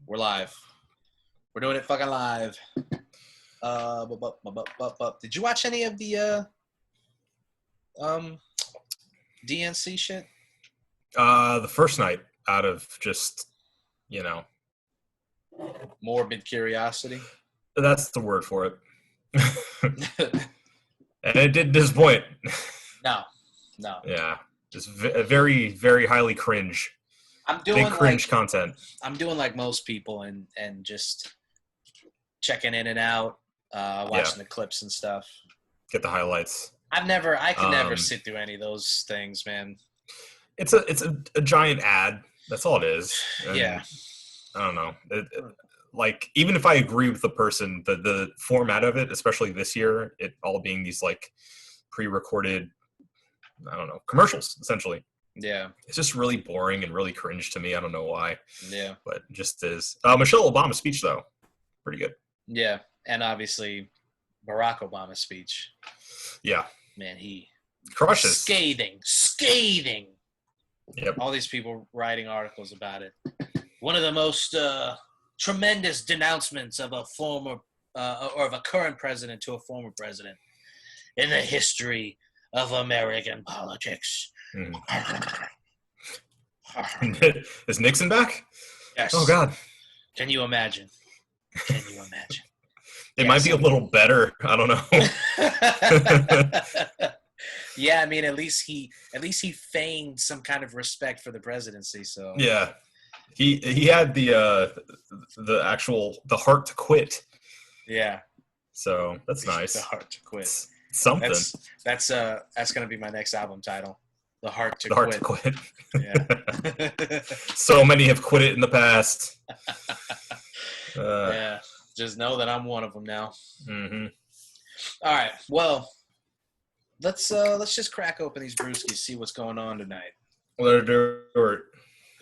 We're live. We're doing it fucking live. Did you watch any of the DNC shit? The first night out of just, Morbid curiosity. That's the word for it. And it did disappoint. No. Yeah. Just very, very highly cringe. I'm doing big cringe content. I'm doing like most people and just checking in and out, watching the clips and stuff. Get the highlights. I can never sit through any of those things, man. It's a giant ad. That's all it is. And yeah. I don't know. Like, even if I agree with the person, the format of it, especially this year, it all being these like pre-recorded, I don't know, commercials, essentially. Yeah. It's just really boring and really cringe to me. I don't know why. Yeah. But it just is. Michelle Obama's speech, though, pretty good. Yeah. And obviously Barack Obama's speech. Yeah. Man, he crushes. Scathing. Yep. All these people writing articles about it. One of the most tremendous denouncements of a former or of a current president to a former president in the history of American politics. Is Nixon back? Yes. Oh, God. Can you imagine? It might be a little better. I don't know. Yeah, I mean, at least he feigned some kind of respect for the presidency. So yeah, he had the heart to quit. Yeah. So that's nice. The heart to quit. It's something. That's gonna be my next album title. The heart to quit. Yeah. So many have quit it in the past. Yeah. Just know that I'm one of them now. Mm-hmm. All right. Well, let's just crack open these brewskis, see what's going on tonight. Let her do it.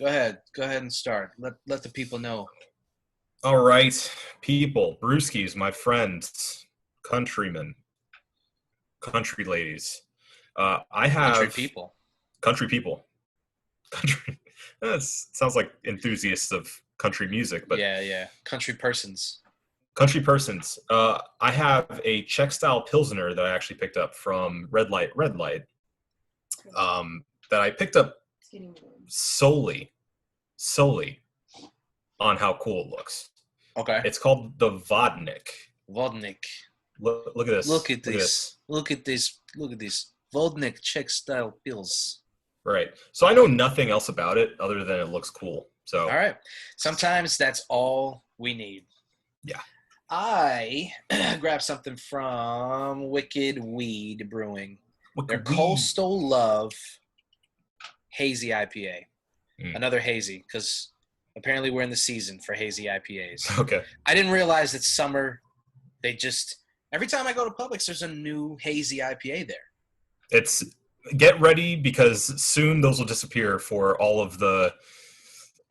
Go ahead and start. Let the people know. All right, people, brewskis, my friends, countrymen, country ladies. I have country people. That sounds like enthusiasts of country music, but yeah, country persons. I have a Czech-Style Pilsner that I actually picked up from Red Light, that I picked up solely on how cool it looks. Okay. It's called the Vodnik. Vodnik. Look at this. Look at this. Vodnik Czech-Style Pils. Right. So I know nothing else about it other than it looks cool. So. All right. Sometimes that's all we need. Yeah. I grabbed something from Wicked Weed Brewing. Their Coastal Love Hazy IPA. Another hazy, because apparently we're in the season for hazy IPAs. Okay. I didn't realize that summer, every time I go to Publix, there's a new hazy IPA there. Get ready, because soon those will disappear for all of the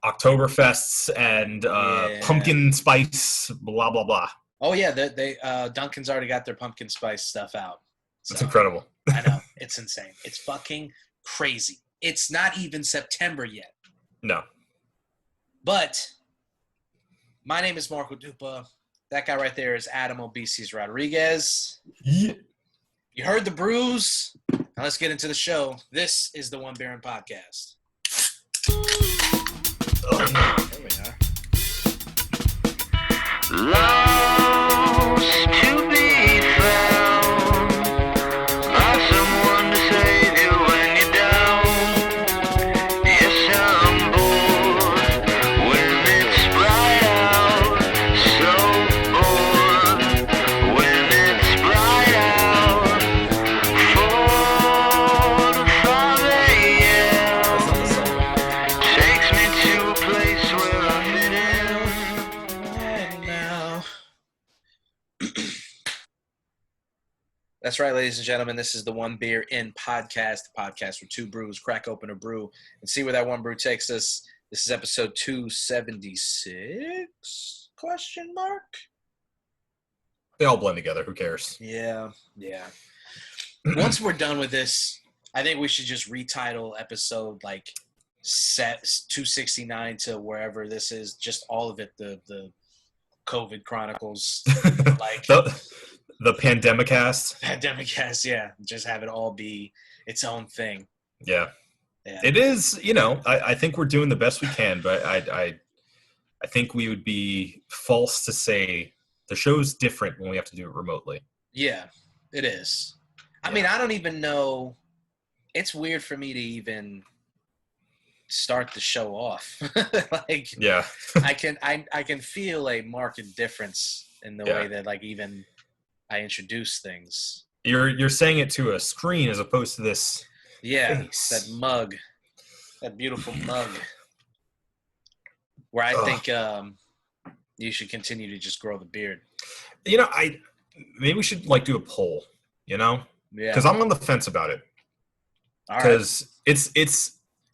Oktoberfests and pumpkin spice, blah, blah, blah. Oh, yeah. They Dunkin's already got their pumpkin spice stuff out. So, it's incredible. I know. It's insane. It's fucking crazy. It's not even September yet. No. But my name is Marco Dupa. That guy right there is Adam Obesius Rodriguez. Yeah. You heard the brews. Now let's get into the show. This is the One Baron Podcast. There we are. Lost to be found by someone to save you when you're down. Yes, I'm bored when it's bright out. So bored when it's bright out. 4 to 5 a.m. takes me to a place where I fit in. And now. That's right, ladies and gentlemen. This is the One Beer In Podcast, the podcast where two brews crack open a brew and see where that one brew takes us. This is episode 276? Question mark? They all blend together. Who cares? Yeah. Once we're done with this, I think we should just retitle episode like set 269 to wherever this is, just all of it, the COVID Chronicles, like the pandemic cast. Pandemic cast, yeah. Just have it all be its own thing. Yeah. It is, I think we're doing the best we can, but I think we would be false to say the show's different when we have to do it remotely. Yeah, it is. I mean, I don't even know. It's weird for me to even start the show off. Like, yeah, I can feel a marked difference in the way that, like, even I introduce things. You're saying it to a screen as opposed to this. Yeah, face. that mug, that beautiful mug. Where I think you should continue to just grow the beard. Maybe we should like do a poll. Yeah. Because I'm on the fence about it. Because it's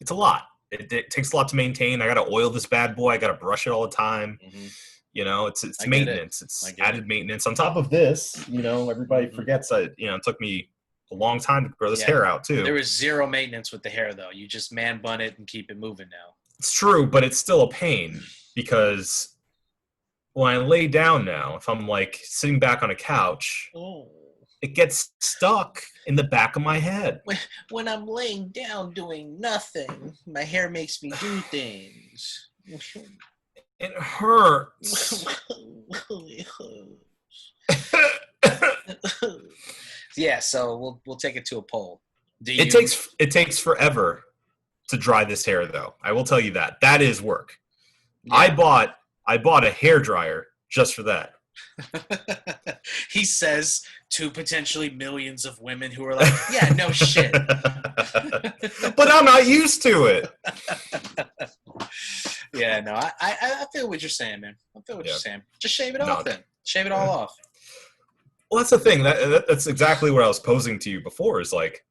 a lot. It takes a lot to maintain. I got to oil this bad boy. I got to brush it all the time. Mm-hmm. It's maintenance. It's added maintenance. On top of this, everybody forgets that, it took me a long time to grow this hair out too. There was zero maintenance with the hair though. You just man bun it and keep it moving now. It's true, but it's still a pain because when I lay down now, if I'm like sitting back on a couch, it gets stuck in the back of my head. When I'm laying down doing nothing, my hair makes me do things. It hurts. Yeah, so we'll take it to a poll. It takes forever to dry this hair, though. I will tell you that. That is work. Yeah. I bought a hair dryer just for that. He says to potentially millions of women who are like, yeah, no shit. But I'm not used to it. Yeah, no, I feel what you're saying, man. I feel what you're saying. Just shave it off then. Shave it all off. Well, that's the thing. That's exactly what I was posing to you before. Is like,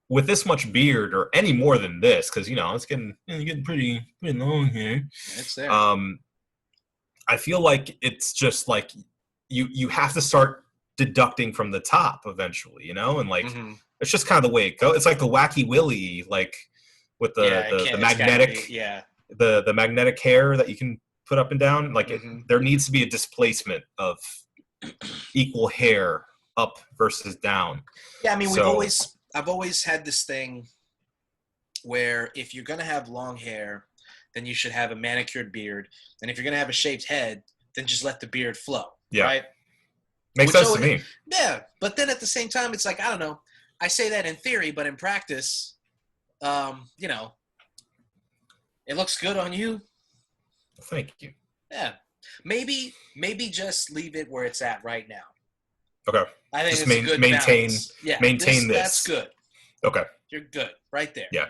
with this much beard, or any more than this, because it's getting pretty long here. It's there. I feel like it's just like you have to start deducting from the top eventually, and like it's just kind of the way it goes. It's like the Wacky Willy, like with the magnetic, the magnetic hair that you can put up and down. Like there needs to be a displacement of equal hair up versus down. Yeah, I mean, I've always had this thing where if you're gonna have long hair, then you should have a manicured beard, and if you're gonna have a shaved head, then just let the beard flow. Yeah, right. Makes sense to me. Yeah, but then at the same time, it's like, I don't know. I say that in theory, but in practice, it looks good on you. Thank you. Yeah. Maybe just leave it where it's at right now. Okay. I think it's a good balance. Yeah, maintain this. That's good. Okay. You're good right there. Yeah.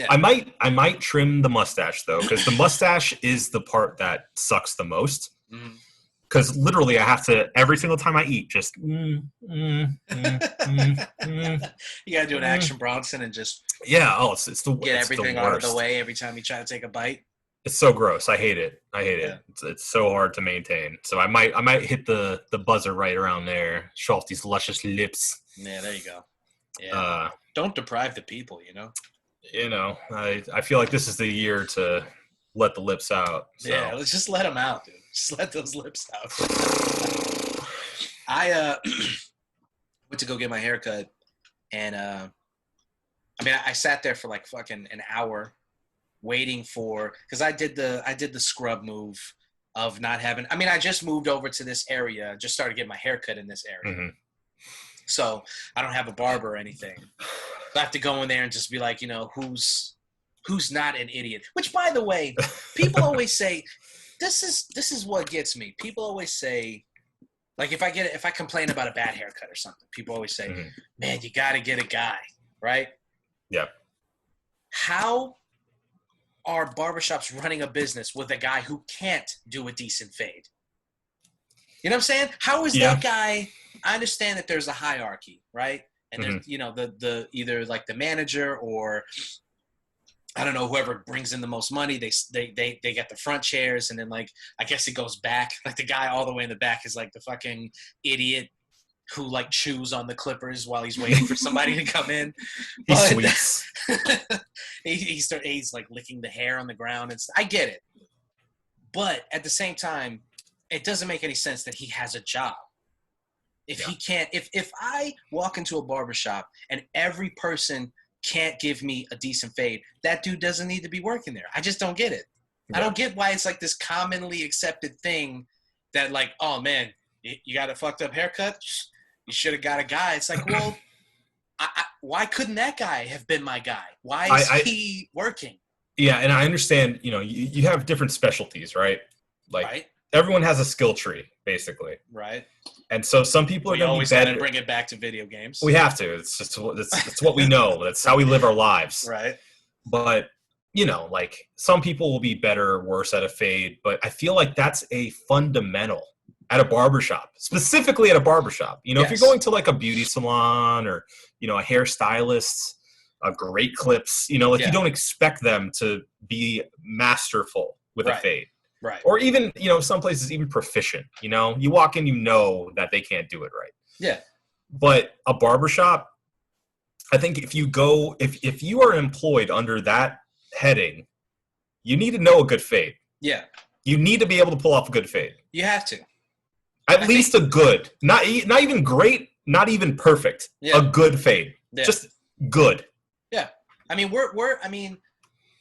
I might trim the mustache though, because the mustache is the part that sucks the most. Because literally, I have to every single time I eat, just. You gotta do an Action Bronson and just. Yeah. Oh, it's the get everything out of the way every time you try to take a bite. It's so gross. I hate it. It's so hard to maintain. So I might hit the buzzer right around there. Show off these luscious lips. Yeah, there you go. Yeah. Don't deprive the people, I feel like this is the year to let the lips out. So. Yeah, let's just let them out, dude. Just let those lips out. I went to go get my haircut, and I sat there for like fucking an hour waiting because I did the scrub move of not having. I mean, I just moved over to this area, just started getting my haircut in this area, so I don't have a barber or anything. So I have to go in there and just be like, who's not an idiot. Which, by the way, people always say, this is what gets me. People always say, like, if I complain about a bad haircut or something, people always say, man, you got to get a guy, right? Yeah. How are barbershops running a business with a guy who can't do a decent fade? You know what I'm saying? How is that guy? I understand that there's a hierarchy, right? And there's, the either like the manager or I don't know, whoever brings in the most money, they get the front chairs, and then like I guess it goes back. Like the guy all the way in the back is like the fucking idiot who like chews on the clippers while he's waiting for somebody to come in. He sweets. He's like licking the hair on the ground. I get it. But at the same time, it doesn't make any sense that he has a job. If he can't, if I walk into a barbershop and every person can't give me a decent fade, that dude doesn't need to be working there. I just don't get it. Yeah. I don't get why it's like this commonly accepted thing that like, oh man, you got a fucked up haircut? You should have got a guy. It's like, well, why couldn't that guy have been my guy? Why is he working? Yeah, and I understand, you have different specialties, right? Like everyone has a skill tree, basically. Right. And so some people are going to be always got to bring it back to video games. We have to. It's just it's what we know. That's how we live our lives. Right. But, like some people will be better or worse at a fade, but I feel like that's a fundamental at a barbershop, specifically at a barbershop. If you're going to like a beauty salon or, a hairstylist, a great clips, you don't expect them to be masterful with a fade. Right. Or even, some places even proficient, you walk in, that they can't do it right. Yeah. But a barbershop, I think if you are employed under that heading, you need to know a good fade. Yeah. You need to be able to pull off a good fade. You have to. At least a good, not even great, not even perfect. Yeah. A good fade. Yeah. Just good. Yeah. I mean,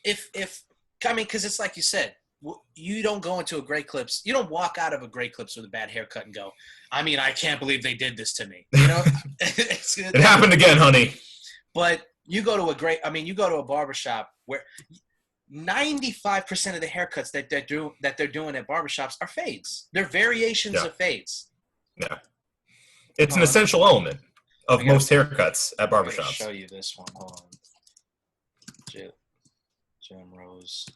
because it's like you said, you don't go into a Great Clips. You don't walk out of a Great Clips with a bad haircut and go, I can't believe they did this to me. It happened again, honey. But you go to a barbershop where 95% of the haircuts that they're doing at barbershops are fades. They're variations of fades. Yeah. It's an essential element of most haircuts at barbershops. I'll show you this one. Hold on. Jalen Rose.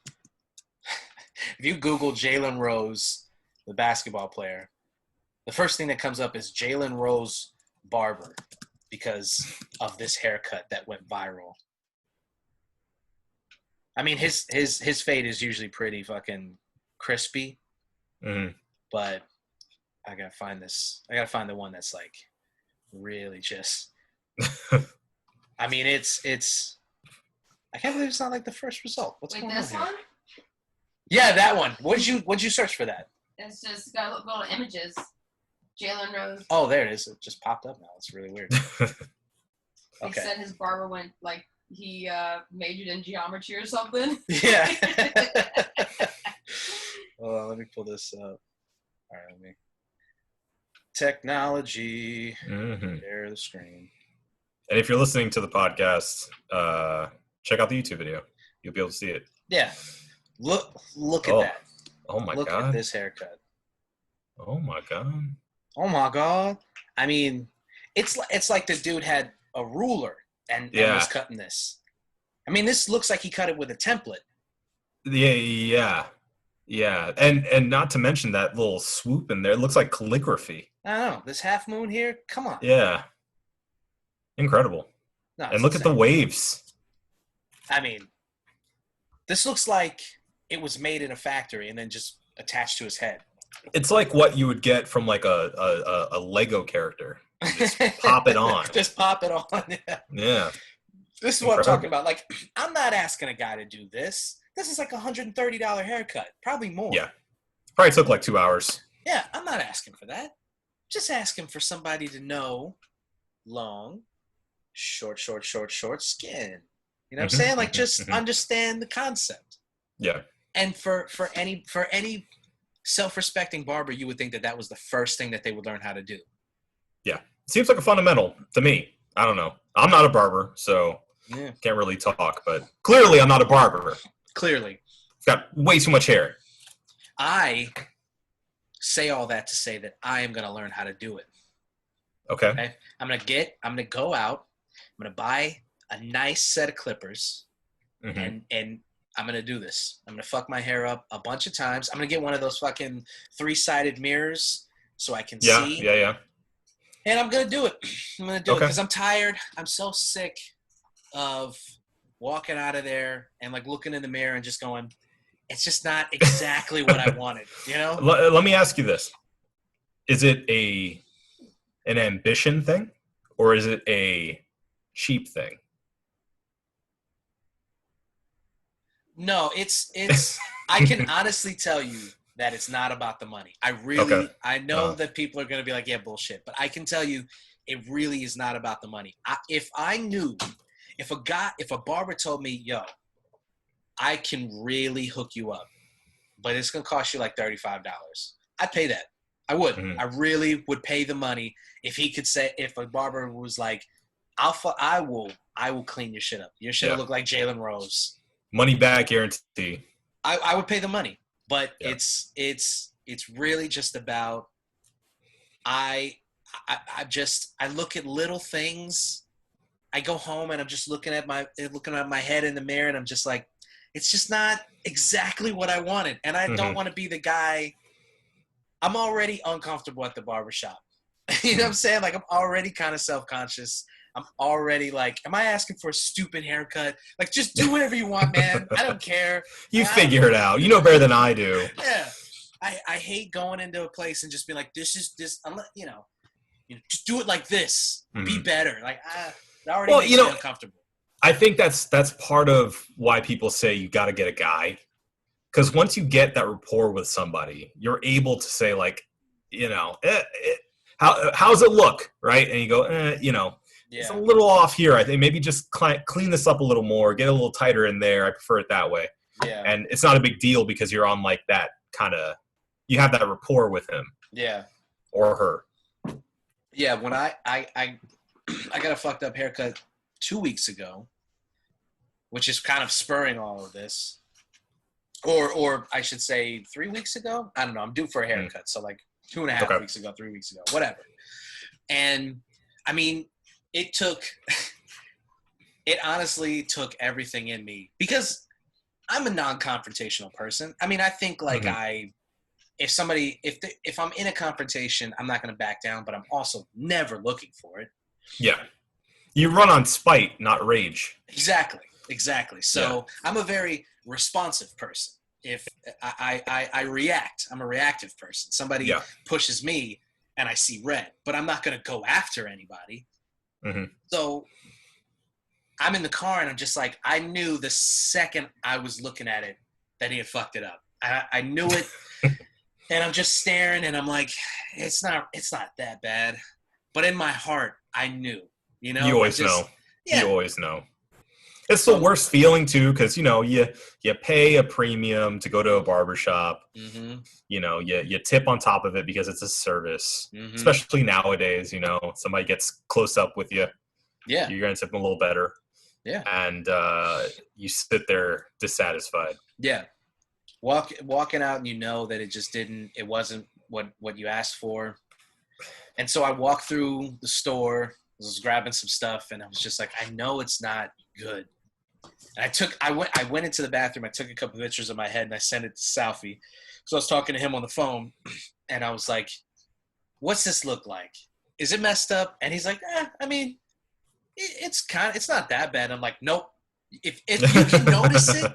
If you Google Jalen Rose, the basketball player, the first thing that comes up is Jalen Rose barber because of this haircut that went viral. His fade is usually pretty fucking crispy, but I gotta find this. I gotta find the one that's like really just. It's. I can't believe it's not like the first result. What's going on here? One? Yeah, that one. What'd you search for that? It's just go to images. Jalen Rose. Oh, there it is. It just popped up now. It's really weird. Okay. He said his barber went like he majored in geometry or something. Yeah. Hold on, let me pull this up. All right, let me. Technology. Share the screen. And if you're listening to the podcast, check out the YouTube video. You'll be able to see it. Yeah. Look at that. Oh my God. Look at this haircut. Oh my God. Oh my God. It's like the dude had a ruler and was cutting this. This looks like he cut it with a template. Yeah. And not to mention that little swoop in there. It looks like calligraphy. I don't know. This half moon here, come on. Yeah. Incredible. No, and look at the waves. This looks like it was made in a factory and then just attached to his head. It's like what you would get from like a Lego character. Just pop it on. Just pop it on. Yeah. This is what I'm talking about. Like, I'm not asking a guy to do this. This is like a $130 haircut. Probably more. Yeah. Probably took like 2 hours. Yeah, I'm not asking for that. Just asking for somebody to know long, short skin. You know what I'm saying? Like, just understand the concept. Yeah. And for any self-respecting barber, you would think that was the first thing that they would learn how to do. Yeah. Seems like a fundamental to me. I don't know. I'm not a barber, so can't really talk. But clearly I'm not a barber. Clearly. I've got way too much hair. I say all that to say that I am going to learn how to do it. Okay? I'm going to go out. I'm going to buy a nice set of clippers, and I'm going to do this. I'm going to fuck my hair up a bunch of times. I'm going to get one of those fucking 3-sided mirrors so I can see. Yeah. And I'm going to do it. I'm going to do it because I'm tired. I'm so sick of walking out of there and like looking in the mirror and just going, it's just not exactly what I wanted, you know? Let me ask you this. Is it a an ambition thing, or is it a cheap thing? No, it's I can honestly tell you that it's not about the money. I know that people are going to be like, yeah, bullshit, but I can tell you it really is not about the money. If a barber told me, yo, I can really hook you up, but it's going to cost you like $35, I'd pay that. I would. I really would pay the money if he could say, if a barber was like, I will clean your shit up. Your shit will look like Jalen Rose. Money back guarantee. I would pay the money, but it's really just about I look at little things. I go home and I'm just looking at my head in the mirror and I'm just like, it's just not exactly what I wanted, and I don't want to be the guy. I'm already uncomfortable at the barbershop. You know what I'm saying? Like, I'm already kind of self-conscious. I'm already like, am I asking for a stupid haircut? Like, just do whatever you want, man. I don't care. You figure it out. You know better than I do. Yeah. I hate going into a place and just be like, you know, just do it like this. Be better. Like, that already makes me uncomfortable. I think that's part of why people say you got to get a guy. Because once you get that rapport with somebody, you're able to say, like, you know, how's it look, right? And you go, you know, it's a little off here. I think maybe just clean this up a little more, get a little tighter in there. I prefer it that way. Yeah. And it's not a big deal because you're on like that kind of, you have that rapport with him. Yeah. Or her. Yeah. When I got a fucked up haircut 2 weeks ago, which is kind of spurring all of this. Or I should say 3 weeks ago. I don't know. I'm due for a haircut. So like 2.5 weeks ago, 3 weeks ago, whatever. And I mean, it honestly took everything in me because I'm a non-confrontational person. I mean, I think like if I'm in a confrontation, I'm not going to back down, but I'm also never looking for it. Yeah. You run on spite, not rage. Exactly. So I'm a very responsive person. If I react, I'm a reactive person. Somebody pushes me and I see red, but I'm not going to go after anybody. So I'm in the car and I'm just like, I knew the second I was looking at it that he had fucked it up. I knew it. And I'm just staring and I'm like, it's not that bad. But in my heart, I knew, you know, you always know. You always know. It's the worst feeling too, because you know you pay a premium to go to a barbershop. You know, you tip on top of it because it's a service. Especially nowadays, you know, somebody gets close up with you. Yeah, you're gonna tip them a little better. Yeah, and you sit there dissatisfied. Yeah, walking out and you know that it wasn't what you asked for. And so I walked through the store, was grabbing some stuff, and I was just like, I know it's not good. And I went into the bathroom, I took a couple of pictures of my head and I sent it to Salfie. So I was talking to him on the phone and I was like, what's this look like? Is it messed up? And he's like, I mean, it's not that bad. I'm like, nope. If you can notice it,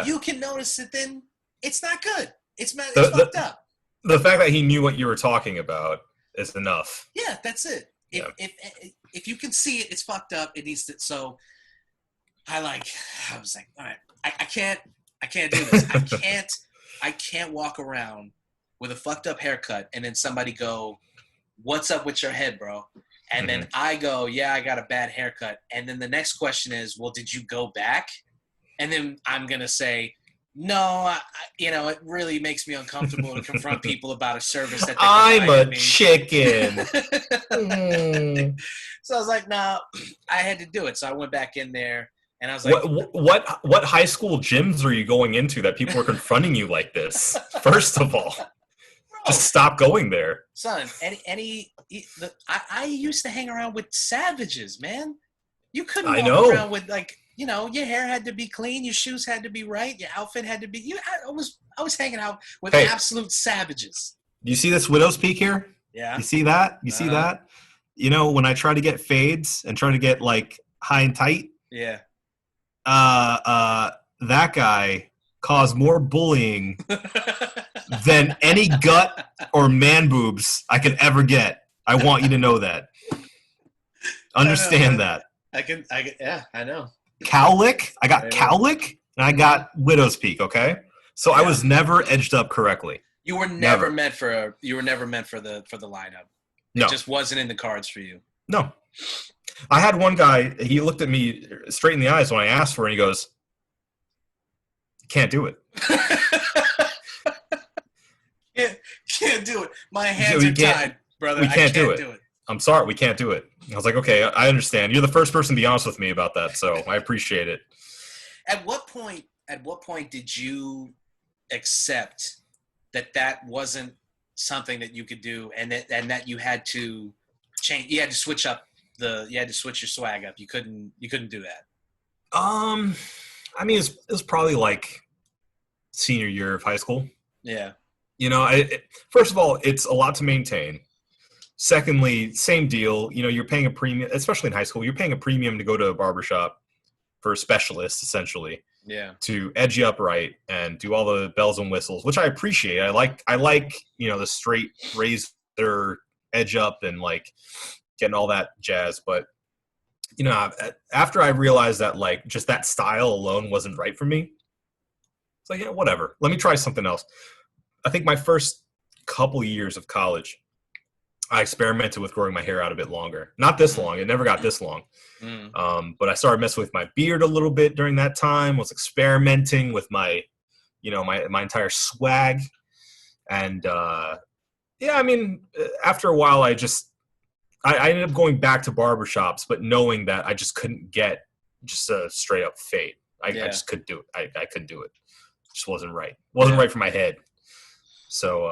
you can notice it, then it's not good. It's fucked up. The fact that he knew what you were talking about is enough. Yeah, that's it. Yeah. If you can see it, it's fucked up. It needs to. So I was like, all right, I can't do this. I can't walk around with a fucked up haircut and then somebody go, what's up with your head, bro? And then I go, yeah, I got a bad haircut. And then the next question is, well, did you go back? And then I'm going to say, no, it really makes me uncomfortable to confront people about a service that I'm a chicken. So I was like, no, I had to do it. So I went back in there and I was like, what high school gyms are you going into that people are confronting you like this? First of all, just stop going there. Son, I used to hang around with savages, man. You couldn't walk around with your hair had to be clean, your shoes had to be right, your outfit had to be. I was hanging out with absolute savages. Do you see this widow's peak here? Yeah. You see that? See that? You know, when I try to get fades and try to get like high and tight. Yeah. That guy caused more bullying than any gut or man boobs I could ever get. I want you to know that. Understand that. Yeah, I know. Cowlick. I got Cowlick, and I got Widow's Peak. Okay, so I was never edged up correctly. You were never meant for the lineup. It just wasn't in the cards for you. No. I had one guy, he looked at me straight in the eyes when I asked for it, and he goes, "Can't do it." Can't do it. My hands are tied, brother. We can't do it. I'm sorry, we can't do it. I was like, okay, I understand. You're the first person to be honest with me about that, so I appreciate it. At what point did you accept that wasn't something that you could do, and that you had to change? You had to switch your swag up. You couldn't do that. I mean, it was probably like senior year of high school. Yeah. First of all, it's a lot to maintain. Secondly, same deal. You're paying a premium, especially in high school. You're paying a premium to go to a barbershop for a specialist, essentially. Yeah. To edge you up right and do all the bells and whistles, which I appreciate. I like the straight razor edge up and like getting all that jazz. But after I realized that like just that style alone wasn't right for me, it's like, yeah, whatever. Let me try something else. I think my first couple years of college, I experimented with growing my hair out a bit longer. Not this long. It never got this long. But I started messing with my beard a little bit during that time. Was experimenting with my entire swag. And I mean, after a while, I ended up going back to barbershops, but knowing that I just couldn't get just a straight up fade. I just couldn't do it. I couldn't do it. It just wasn't right. It wasn't right for my head. So,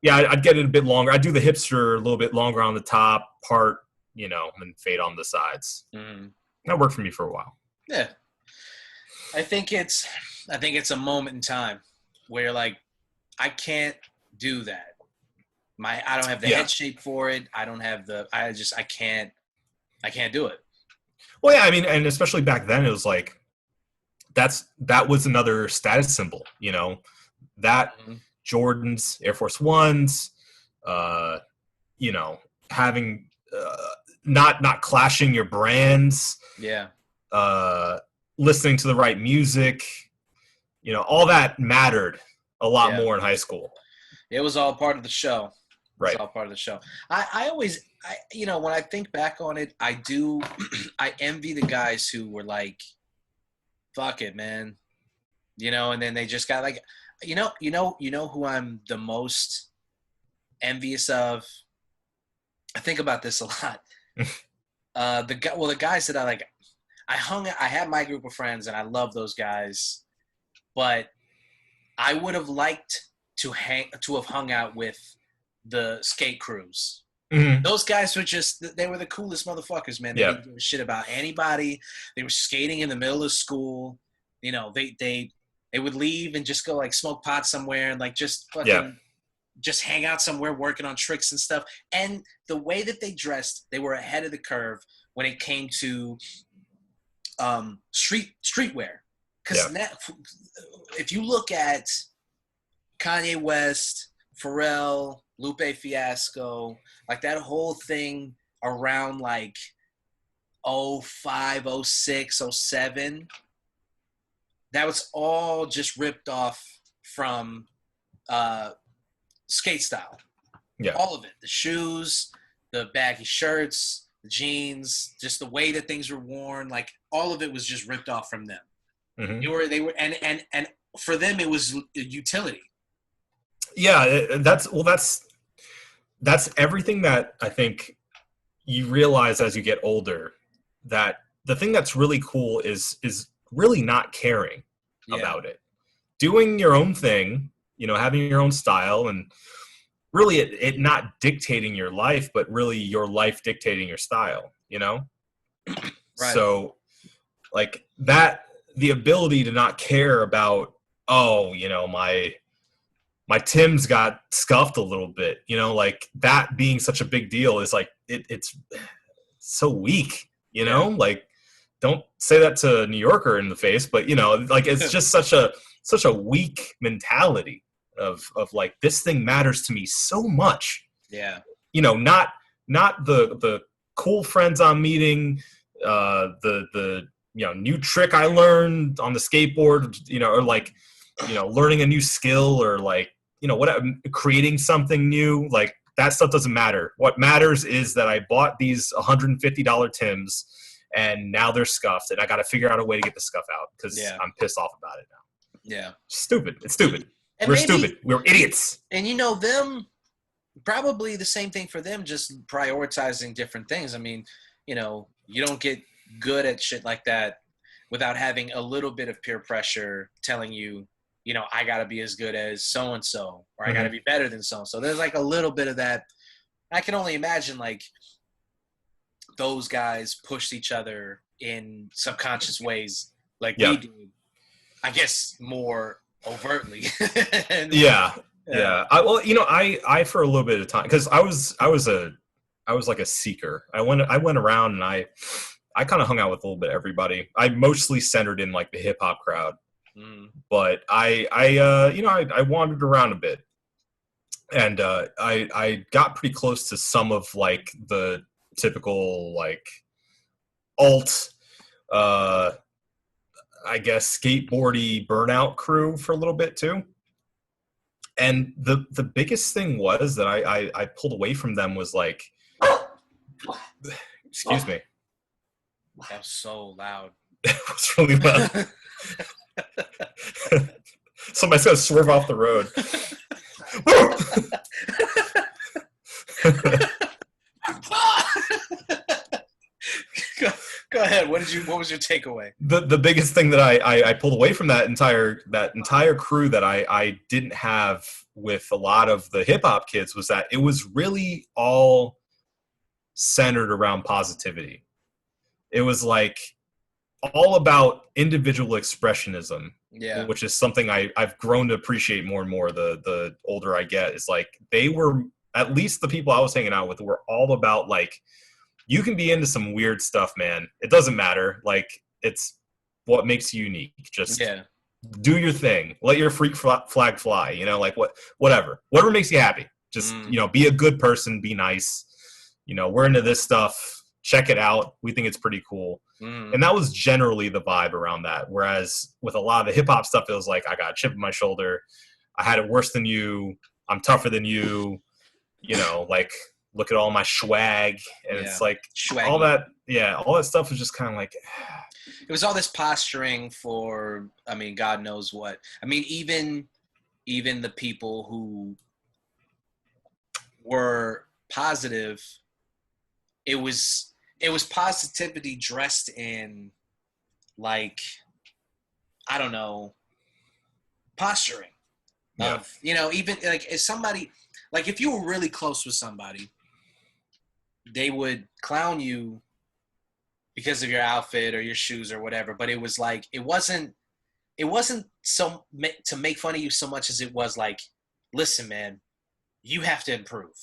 I'd get it a bit longer. I'd do the hipster a little bit longer on the top part, and then fade on the sides. That worked for me for a while. Yeah. I think it's a moment in time where you're like, I can't do that. I don't have the head shape for it. I don't have I can't do it. Well, yeah, I mean, and especially back then it was like, that was another status symbol, that Jordans, Air Force Ones, having not clashing your brands, listening to the right music, all that mattered a lot more in high school. It was all part of the show. Right. It's all part of the show. I always, when I think back on it, I envy the guys who were like, fuck it, man. And then they just got like, you know who I'm the most envious of? I think about this a lot. The guys that I like, I had my group of friends and I love those guys, but I would have liked to have hung out with the skate crews. Mm-hmm. Those guys were they were the coolest motherfuckers, man. They didn't give a shit about anybody. They were skating in the middle of school. They would leave and just go like smoke pot somewhere and like just fucking just hang out somewhere working on tricks and stuff. And the way that they dressed, they were ahead of the curve when it came to streetwear. Because if you look at Kanye West, Pharrell, Lupe Fiasco, like that whole thing around like 05, 06, 07, that was all just ripped off from Czech-Style. Yeah. All of it. The shoes, the baggy shirts, the jeans, just the way that things were worn, like all of it was just ripped off from them. Mm-hmm. They were and for them it was utility. Yeah, that's everything that I think you realize as you get older, that the thing that's really cool is really not caring about it. Doing your own thing, having your own style, and really it not dictating your life, but really your life dictating your style, Right. So like that, the ability to not care about, my Tim's got scuffed a little bit, like that being such a big deal is like, it's so weak, like don't say that to a New Yorker in the face, but like it's just such a weak mentality of like, this thing matters to me so much. Yeah. not the cool friends I'm meeting, the new trick I learned on the skateboard, or like, learning a new skill, or like, whatever, creating something new. Like, that stuff doesn't matter. What matters is that I bought these $150 Timbs, and now they're scuffed, and I got to figure out a way to get the scuff out because I'm pissed off about it now. Yeah. Stupid. It's stupid. And We're stupid. We're idiots. And them, probably the same thing for them, just prioritizing different things. I mean, you don't get good at shit like that without having a little bit of peer pressure telling you, I got to be as good as so-and-so, or I got to be better than so-and-so. There's like a little bit of that. I can only imagine like those guys pushed each other in subconscious ways like we do. I guess more overtly. Yeah. I for a little bit of time, because I was like a seeker. I went around and I kind of hung out with a little bit of everybody. I mostly centered in like the hip hop crowd, but I wandered around a bit, and I got pretty close to some of like the typical like alt, I guess, skateboardy burnout crew for a little bit too. And the biggest thing was that I pulled away from them was like, excuse me. That was so loud. It was really loud. Somebody's got to swerve off the road. Go ahead. What was your takeaway? The biggest thing that I pulled away from that entire crew that I didn't have with a lot of the hip hop kids was that it was really all centered around positivity. It was like all about individual expressionism, which is something I've grown to appreciate more and more the older I get. It's like they were, at least the people I was hanging out with, were all about like, you can be into some weird stuff, man. It doesn't matter. Like, it's what makes you unique. Just do your thing. Let your freak flag fly. Like whatever makes you happy. Just, be a good person. Be nice. We're into this stuff. Check it out. We think it's pretty cool. And that was generally the vibe around that. Whereas with a lot of the hip hop stuff, it was like, I got a chip on my shoulder. I had it worse than you. I'm tougher than you. Like, look at all my swag. And it's like swaggy. All that stuff was just kind of like, it was all this posturing for, I mean, God knows what. I mean, even the people who were positive, it was positivity dressed in, like, I don't know, posturing. Of, even like if somebody, like if you were really close with somebody, they would clown you because of your outfit or your shoes or whatever. But it was like, it wasn't so to make fun of you so much as it was like, listen, man, you have to improve.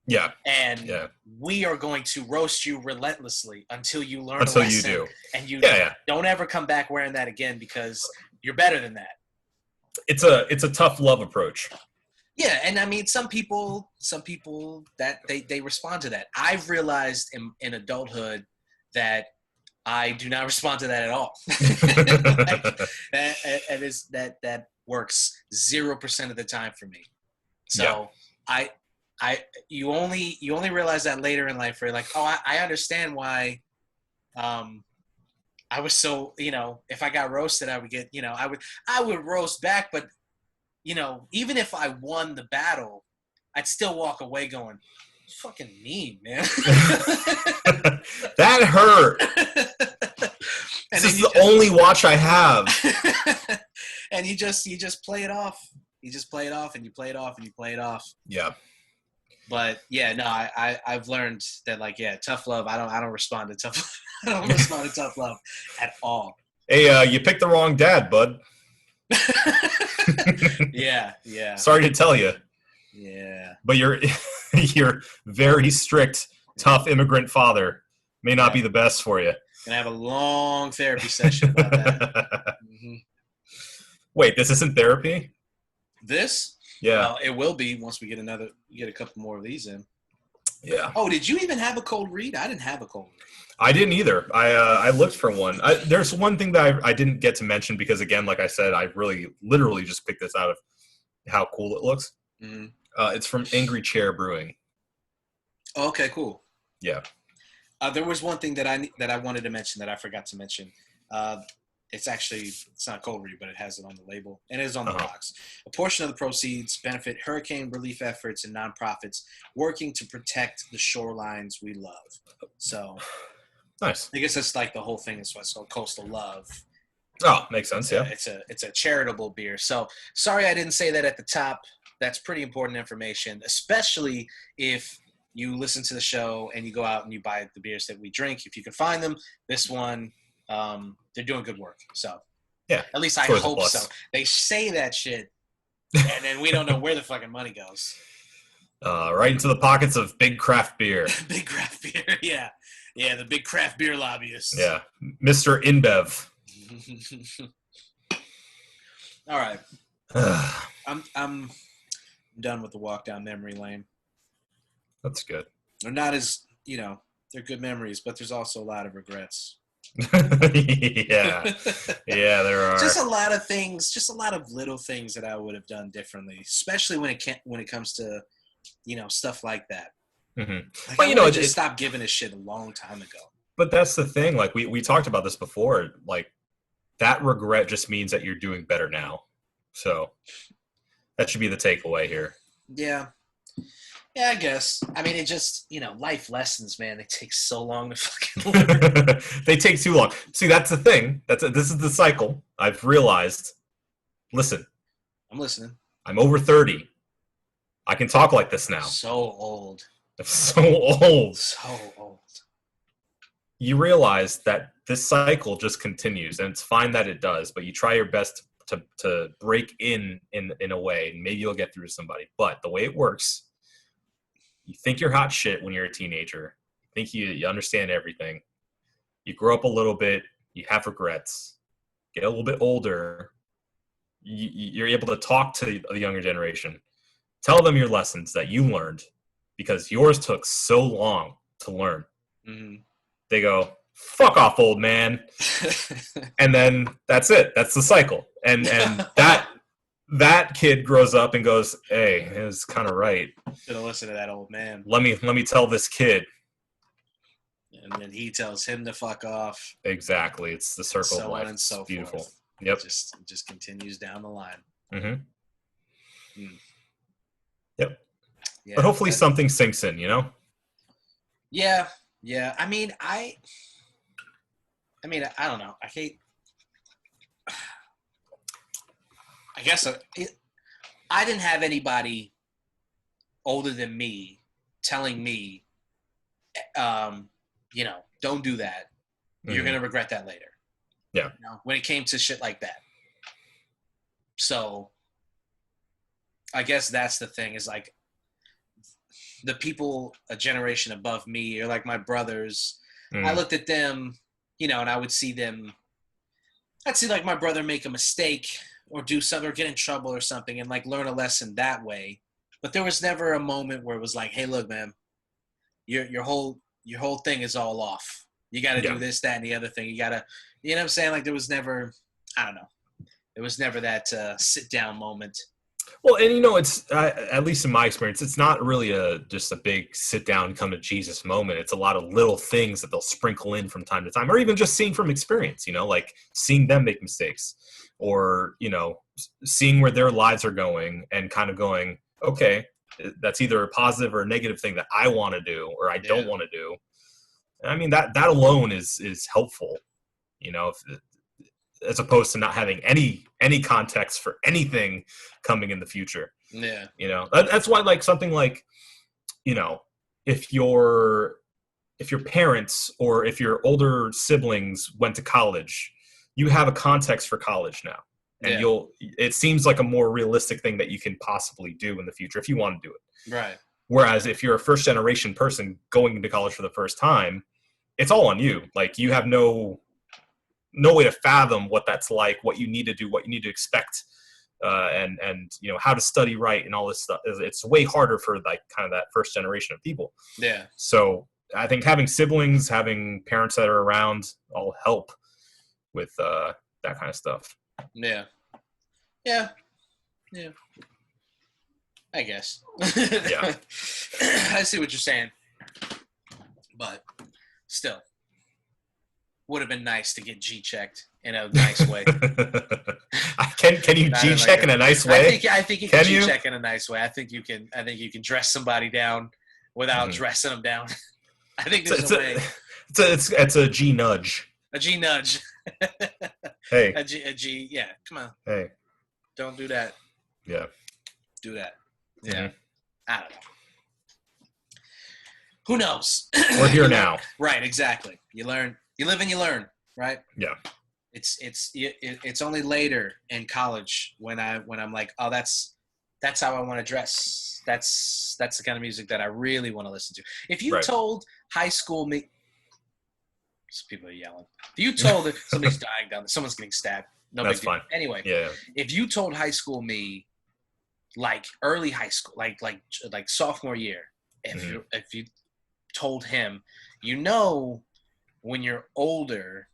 Yeah. And we are going to roast you relentlessly until you learn a lesson. Until you do. And you don't ever come back wearing that again because you're better than that. It's a tough love approach. Yeah, and I mean, some people that they respond to that. I've realized in adulthood that I do not respond to that at all. That works 0% of the time for me. So you only realize that later in life where you're like, oh, I understand why I was so, if I got roasted, I would get, I would roast back, but even if I won the battle, I'd still walk away going, fucking mean, man. That hurt. This is the only watch I have. And you just play it off. You just play it off and you play it off and you play it off. Yeah. But I've learned that, like, tough love. I don't respond to tough love. I don't respond to tough love at all. Hey, you picked the wrong dad, bud. Yeah. Sorry to tell you. Yeah. But your very strict, tough immigrant father may not be the best for you. Gonna have a long therapy session about that. Mm-hmm. Wait, this isn't therapy? This? Yeah. Well, it will be once we get a couple more of these in. Yeah. Oh, did you even have a cold read? I didn't have a cold read. I didn't either. I looked for one. There's one thing that I didn't get to mention because, again, like I said, I really literally just picked this out of how cool it looks. Mm-hmm. It's from Angry Chair Brewing. Okay, cool. Yeah. There was one thing that I wanted to mention that I forgot to mention. It's not cold read, but it has it on the label and it is on the box. A portion of the proceeds benefit hurricane relief efforts and nonprofits working to protect the shorelines we love. So, nice. I guess that's like the whole thing is what's called Coastal Love. Oh, makes sense. Yeah. It's a charitable beer. So sorry I didn't say that at the top. That's pretty important information, especially if you listen to the show and you go out and you buy the beers that we drink. If you can find them, this one, they're doing good work. So yeah, at least I hope so. They say that shit, and then we don't know where the fucking money goes. Right into the pockets of big craft beer. Big craft beer, yeah. Yeah, the big craft beer lobbyists. Yeah, Mr. InBev. All right. I'm done with the walk down memory lane. That's good. They're not as, they're good memories, but there's also a lot of regrets. Yeah, there are. Just a lot of things, just a lot of little things that I would have done differently, especially when it comes to, stuff like that. Mm-hmm. Like, well, I just stopped giving a shit a long time ago. But that's the thing. Like we talked about this before. Like that regret just means that you're doing better now. So that should be the takeaway here. Yeah. Yeah, I guess. I mean, it just, life lessons, man, they take so long to fucking learn. They take too long. See, that's the thing. This is the cycle. I've realized. Listen. I'm listening. I'm over 30. I can talk like this now. So old. So old. So old. You realize that this cycle just continues, and it's fine that it does, but you try your best to break in a way, and maybe you'll get through to somebody. But the way it works, you think you're hot shit when you're a teenager. You think you understand everything. You grow up a little bit. You have regrets. Get a little bit older. You're able to talk to the younger generation. Tell them your lessons that you learned because yours took so long to learn. Mm-hmm. They go, fuck off, old man. And then that's it. That's the cycle. And that kid grows up and goes, hey, it was kind of right. Gonna listen to that old man. Let me tell this kid. And then he tells him to fuck off. Exactly. It's the circle so of life. On and so it's beautiful. Forth. Yep. It just continues down the line. Mm-hmm. Yep. Yeah, but hopefully something sinks in, Yeah. Yeah. I mean, I don't know. I guess I didn't have anybody older than me telling me, don't do that. You're going to regret that later. Yeah. When it came to shit like that. So I guess that's the thing is like the people a generation above me or like my brothers, I looked at them, and I would see them, I'd see like my brother make a mistake or do something or get in trouble or something and like learn a lesson that way. But there was never a moment where it was like, hey, look, man, your whole thing is all off. You got to do this, that, and the other thing. You got to, you know what I'm saying? Like there was never, I don't know. There was never that sit down moment. Well, and it's at least in my experience, it's not really just a big sit down, come to Jesus moment. It's a lot of little things that they'll sprinkle in from time to time, or even just seeing from experience. Like seeing them make mistakes, or seeing where their lives are going, and kind of going, okay, that's either a positive or a negative thing that I want to do or I don't want to do. And I mean that alone is helpful, as opposed to not having any context for anything coming in the future. Yeah. That's why like something like, if your parents or if your older siblings went to college, you have a context for college now. And it seems like a more realistic thing that you can possibly do in the future if you want to do it. Right. Whereas if you're a first generation person going into college for the first time, it's all on you. Like you have no way to fathom what that's like, what you need to do, what you need to expect and you know how to study right and all this stuff. It's way harder for like kind of that first generation of people. Yeah. So I think having siblings, having parents that are around, all help with that kind of stuff. Yeah. I guess. Yeah. I see what you're saying, but still, would have been nice to get G-checked in a nice way. Can you G-check in a nice way? I think you can G-check in a nice way. I think you can dress somebody down without dressing them down. I think there's a way. It's a G nudge. A G nudge. Hey. A G. Yeah. Come on. Hey. Don't do that. Yeah. Do that. Yeah. I don't know. Who knows? We're here now. Right. Exactly. You learn. You live and you learn. Right. Yeah. It's only later in college when I'm like, oh, that's how I want to dress. That's the kind of music that I really want to listen to. If you told high school me, some people are yelling. If you told that somebody's dying down there, someone's getting stabbed. No, that's fine. Anyway, if you told high school me, like early high school, like sophomore year, if you told him, you know, when you're older,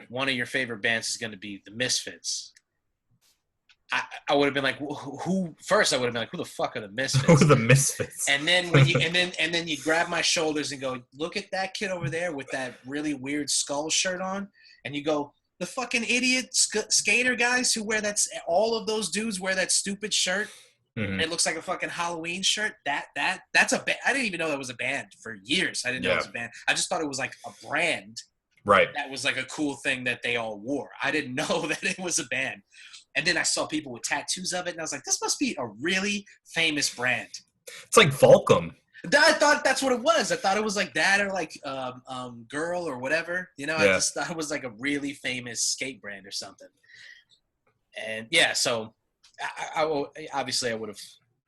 one of your favorite bands is going to be the Misfits. I would have been like, who? First, I would have been like, who the fuck are the Misfits? Who are the Misfits? And then when you and then you grab my shoulders and go, look at that kid over there with that really weird skull shirt on, and you go, the fucking idiot skater guys who wear that. All of those dudes wear that stupid shirt. Mm-hmm. It looks like a fucking Halloween shirt. That's a band. I didn't even know that was a band for years. I didn't know it was a band. I just thought it was like a brand. Right. That was like a cool thing that they all wore. I didn't know that it was a band. And then I saw people with tattoos of it, and I was like, this must be a really famous brand. It's like Volcom. I thought that's what it was. I thought it was like that or like Girl or whatever. You know, I just thought it was like a really famous skate brand or something. And, yeah, so obviously I would have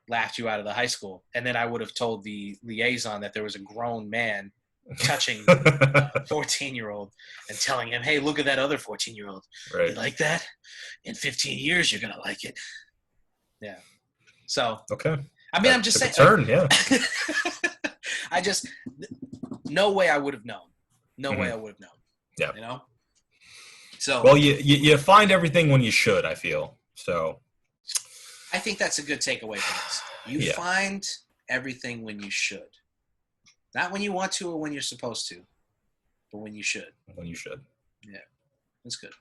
laughed you out of the high school. And then I would have told the liaison that there was a grown man touching a 14-year-old and telling him, hey, look at that other 14-year-old. Right. You like that? In 15 years, you're going to like it. Yeah. So. Okay. I mean, I'm just saying. Turn, yeah. I just, no way I would have known. No way I would have known. Yeah. You know? So. Well, you find everything when you should, I feel. So. I think that's a good takeaway from this. You find everything when you should. Not when you want to or when you're supposed to, but when you should. When you should. Yeah. That's good.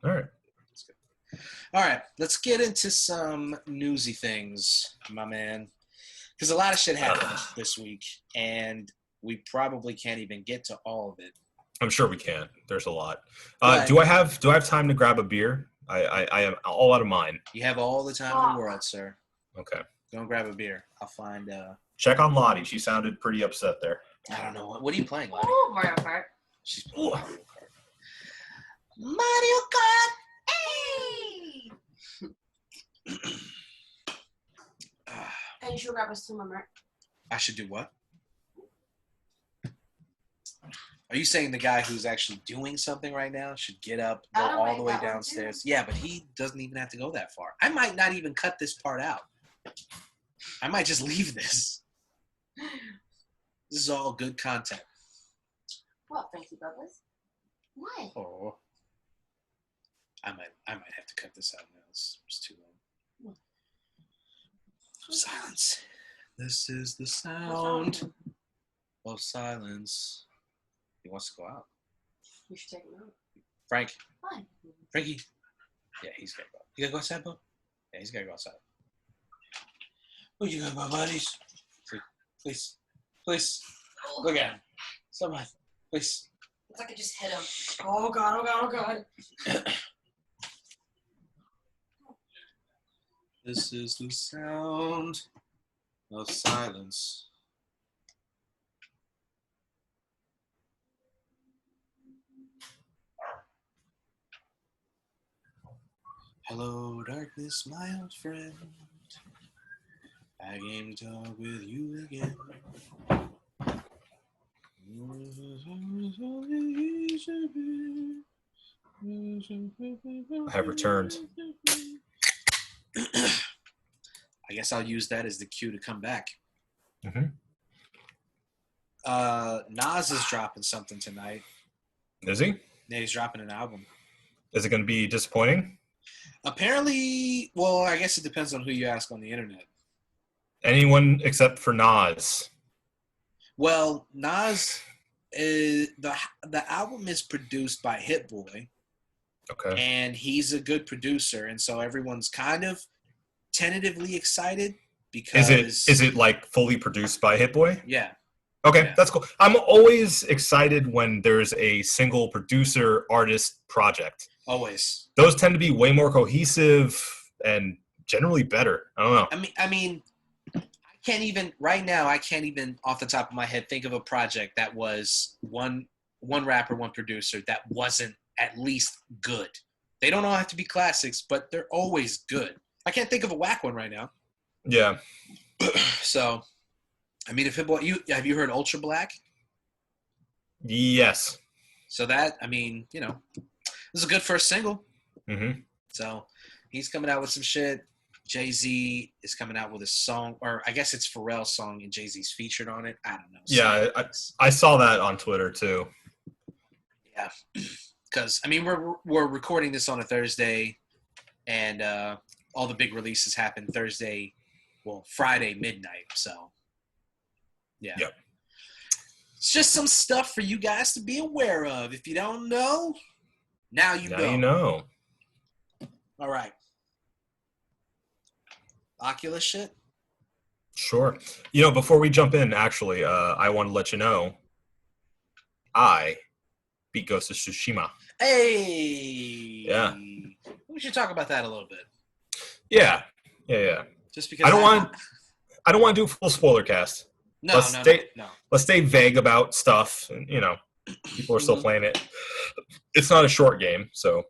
All right. That's good. All right. Let's get into some newsy things, my man. Because a lot of shit happened this week, and we probably can't even get to all of it. I'm sure we can. There's a lot. Do I have time to grab a beer? I am all out of mine. You have all the time in the world, sir. Okay. Go and grab a beer. I'll find... Check on Lottie. She sounded pretty upset there. I don't know. What are you playing, Lottie? Oh, Mario Kart. She's playing Mario Kart. Mario Kart! Hey! And you should grab us some more. I should do what? Are you saying the guy who's actually doing something right now should get up, go all the way downstairs? Yeah, but he doesn't even have to go that far. I might not even cut this part out. I might just leave this. This is all good content. What, thank you, Douglas? Why? Oh, I might have to cut this out now. It's too long. Silence. This is the sound of silence. He wants to go out. You should take him out. Frank. Why? Frankie. Yeah, he's gotta go. You gotta go outside, bud? Yeah, he's gotta go outside. Where you go, my buddies? Please. Please. Look at him. Someone. Please. Looks like I just hit him. Oh, God. Oh, God. Oh, God. This is the sound of silence. Hello, darkness, my old friend. I came to talk with you again. I have returned. I guess I'll use that as the cue to come back. Mm-hmm. Nas is dropping something tonight. Is he? Yeah, he's dropping an album. Is it going to be disappointing? Apparently, well, I guess it depends on who you ask on the internet. Anyone except for Nas. Well, Nas, the album is produced by Hit Boy. Okay. And he's a good producer, and so everyone's kind of tentatively excited because is it like fully produced by Hit Boy? Yeah. Okay, yeah. That's cool. I'm always excited when there's a single producer artist project. Always. Those tend to be way more cohesive and generally better. I don't know. I mean, I can't even off the top of my head think of a project that was one rapper, one producer that wasn't at least good. They don't all have to be classics, but they're always good. I can't think of a whack one right now. Yeah. So, I mean, if have you heard Ultra Black? Yes. So that, I mean, this is a good first single. Mm-hmm. So he's coming out with some shit. Jay-Z is coming out with a song, or I guess it's Pharrell's song, and Jay-Z's featured on it. I don't know. Yeah, I saw that on Twitter too. Yeah. Because, I mean, we're recording this on a Thursday, and all the big releases happen Friday midnight. So, yeah. Yep. It's just some stuff for you guys to be aware of. If you don't know, now you know. Now you know. All right. Oculus shit? Sure. Before we jump in, actually, I want to let you know, I beat Ghost of Tsushima. Hey. Yeah. We should talk about that a little bit. Yeah. Just because I don't want to do a full spoiler cast. No. Let's stay vague about stuff. And, people are still playing it. It's not a short game, so.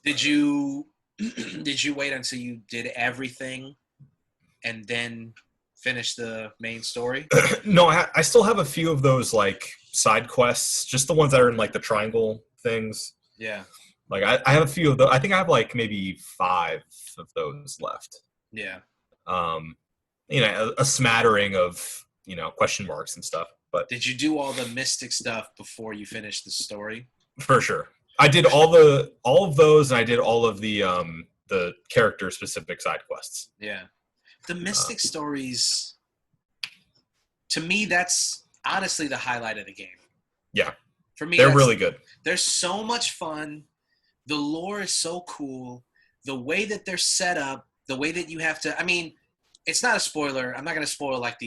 Did you wait until you did everything and then finish the main story? No, I still have a few of those like side quests, just the ones that are in like the triangle things. Yeah. Like I have a few of those. I think I have like maybe 5 of those left. Yeah. A smattering of, question marks and stuff. But did you do all the mystic stuff before you finished the story? For sure. I did all of those, and I did all of the character specific side quests. Yeah. The mystic stories, to me, that's honestly the highlight of the game. Yeah. For me, they're really good. They're so much fun. The lore is so cool. The way that they're set up, the way that you have to, I mean, it's not a spoiler. I'm not going to spoil like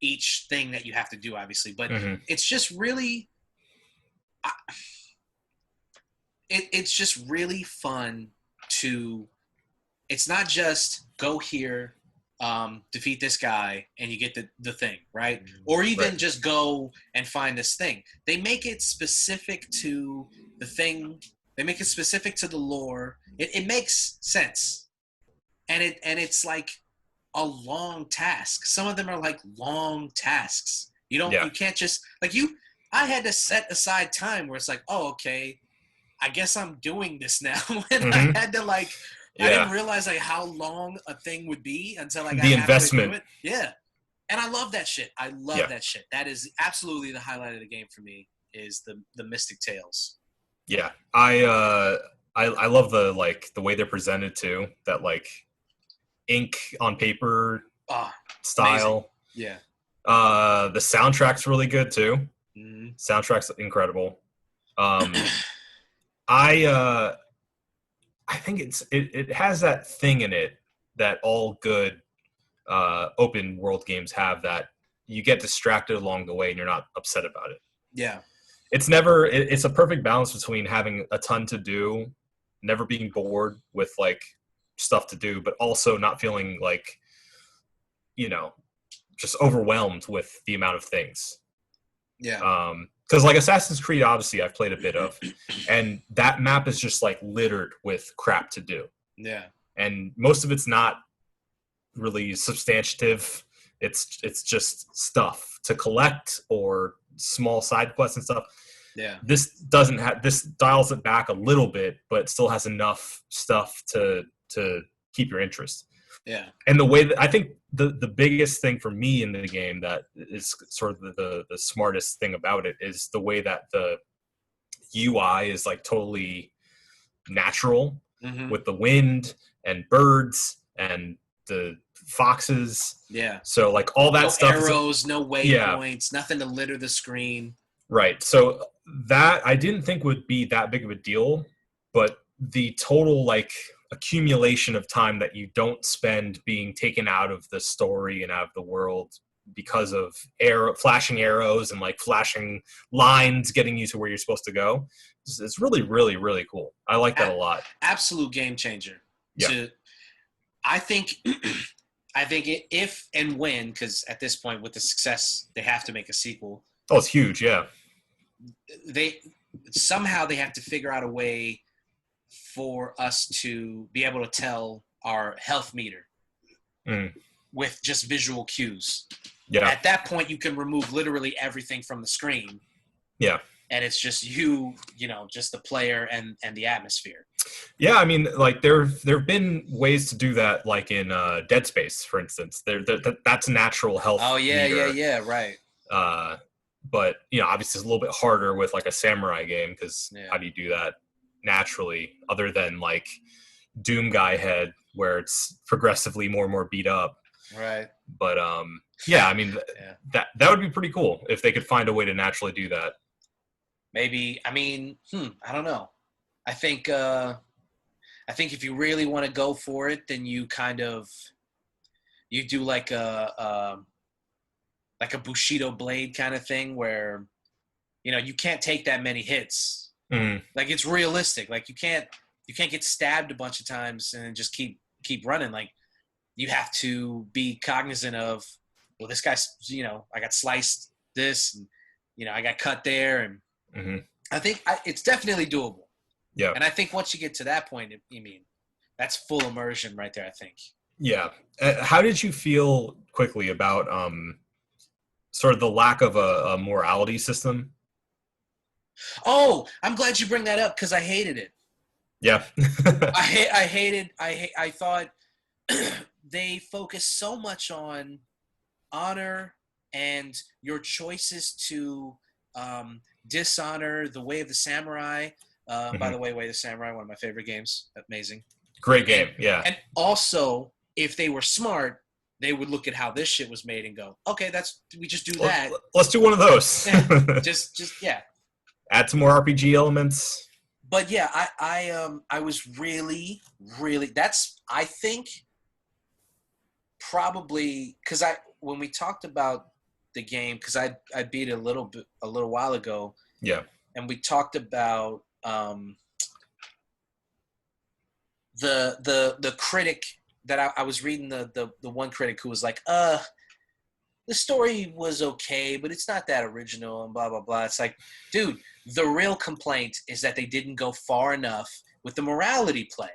each thing that you have to do, obviously, but it's just really, it's just really fun it's not just go here, defeat this guy, and you get the thing, right? Or even just go and find this thing. They make it specific to the thing. They make it specific to the lore. It makes sense. And it's like a long task. Some of them are like long tasks. You can't just I had to set aside time where it's like, oh, okay, I guess I'm doing this now. And I had to I didn't realize how long a thing would be until I got the investment. To it. Yeah. And I love that shit. I love that shit. That is absolutely the highlight of the game for me is the Mystic Tales. Yeah. I love the way they're presented too. That ink on paper style. Amazing. Yeah. The soundtrack's really good too. Mm-hmm. Soundtrack's incredible. I think it has that thing in it that all good open world games have, that you get distracted along the way and you're not upset about it. Yeah. It's a perfect balance between having a ton to do, never being bored with stuff to do, but also not feeling just overwhelmed with the amount of things. Yeah. Because Assassin's Creed Odyssey, I've played a bit of, and that map is just littered with crap to do. Yeah. And most of it's not really substantive. It's just stuff to collect or small side quests and stuff. Yeah. This dials it back a little bit, but still has enough stuff to keep your interest. Yeah. And the way that I think the biggest thing for me in the game that is sort of the smartest thing about it is the way that the UI is like totally natural with the wind and birds and the foxes. Yeah. So like all that stuff. No arrows, no waypoints, nothing to litter the screen. Right. So that I didn't think would be that big of a deal, but the total like accumulation of time that you don't spend being taken out of the story and out of the world because of flashing arrows and like flashing lines getting you to where you're supposed to go. It's really, really, really cool. I like that a lot. Absolute game changer. Yeah. I think if and when, because at this point with the success, they have to make a sequel. Oh, it's huge. Yeah. They have to figure out a way for us to be able to tell our health meter with just visual cues. Yeah. At that point, you can remove literally everything from the screen. Yeah. And it's just just the player and the atmosphere. Yeah, I mean, like there've been ways to do that, like in Dead Space, for instance. That's natural health. Oh yeah, meter. Right. But obviously it's a little bit harder with like a samurai game because how do you do that naturally, other than like Doom Guy Head, where it's progressively more and more beat up. Right. But yeah, I mean that would be pretty cool if they could find a way to naturally do that. Maybe, I mean, I don't know. I think if you really want to go for it, then you do like a Bushido blade kind of thing where, you can't take that many hits. Like it's realistic. Like you can't get stabbed a bunch of times and then just keep running. Like you have to be cognizant of, well, this guy's, I got sliced this and, I got cut there. And I think it's definitely doable. Yeah. And I think once you get to that point, that's full immersion right there, I think. Yeah. How did you feel quickly about sort of the lack of a morality system? Oh, I'm glad you bring that up because I hated it. Yeah. I thought they focused so much on honor and your choices to dishonor the way of the samurai. By the way of the Samurai, one of my favorite games. Amazing. Great game, yeah. And also, if they were smart, they would look at how this shit was made and go, okay, we just do that. Let's do one of those. just yeah. Add some more RPG elements. But yeah, I was really, really, I think probably, because when we talked about the game, because I beat it a little while ago. Yeah. And we talked about the critic that I was reading, the one critic who was like, the story was okay, but it's not that original and blah blah blah. It's like, dude, the real complaint is that they didn't go far enough with the morality play.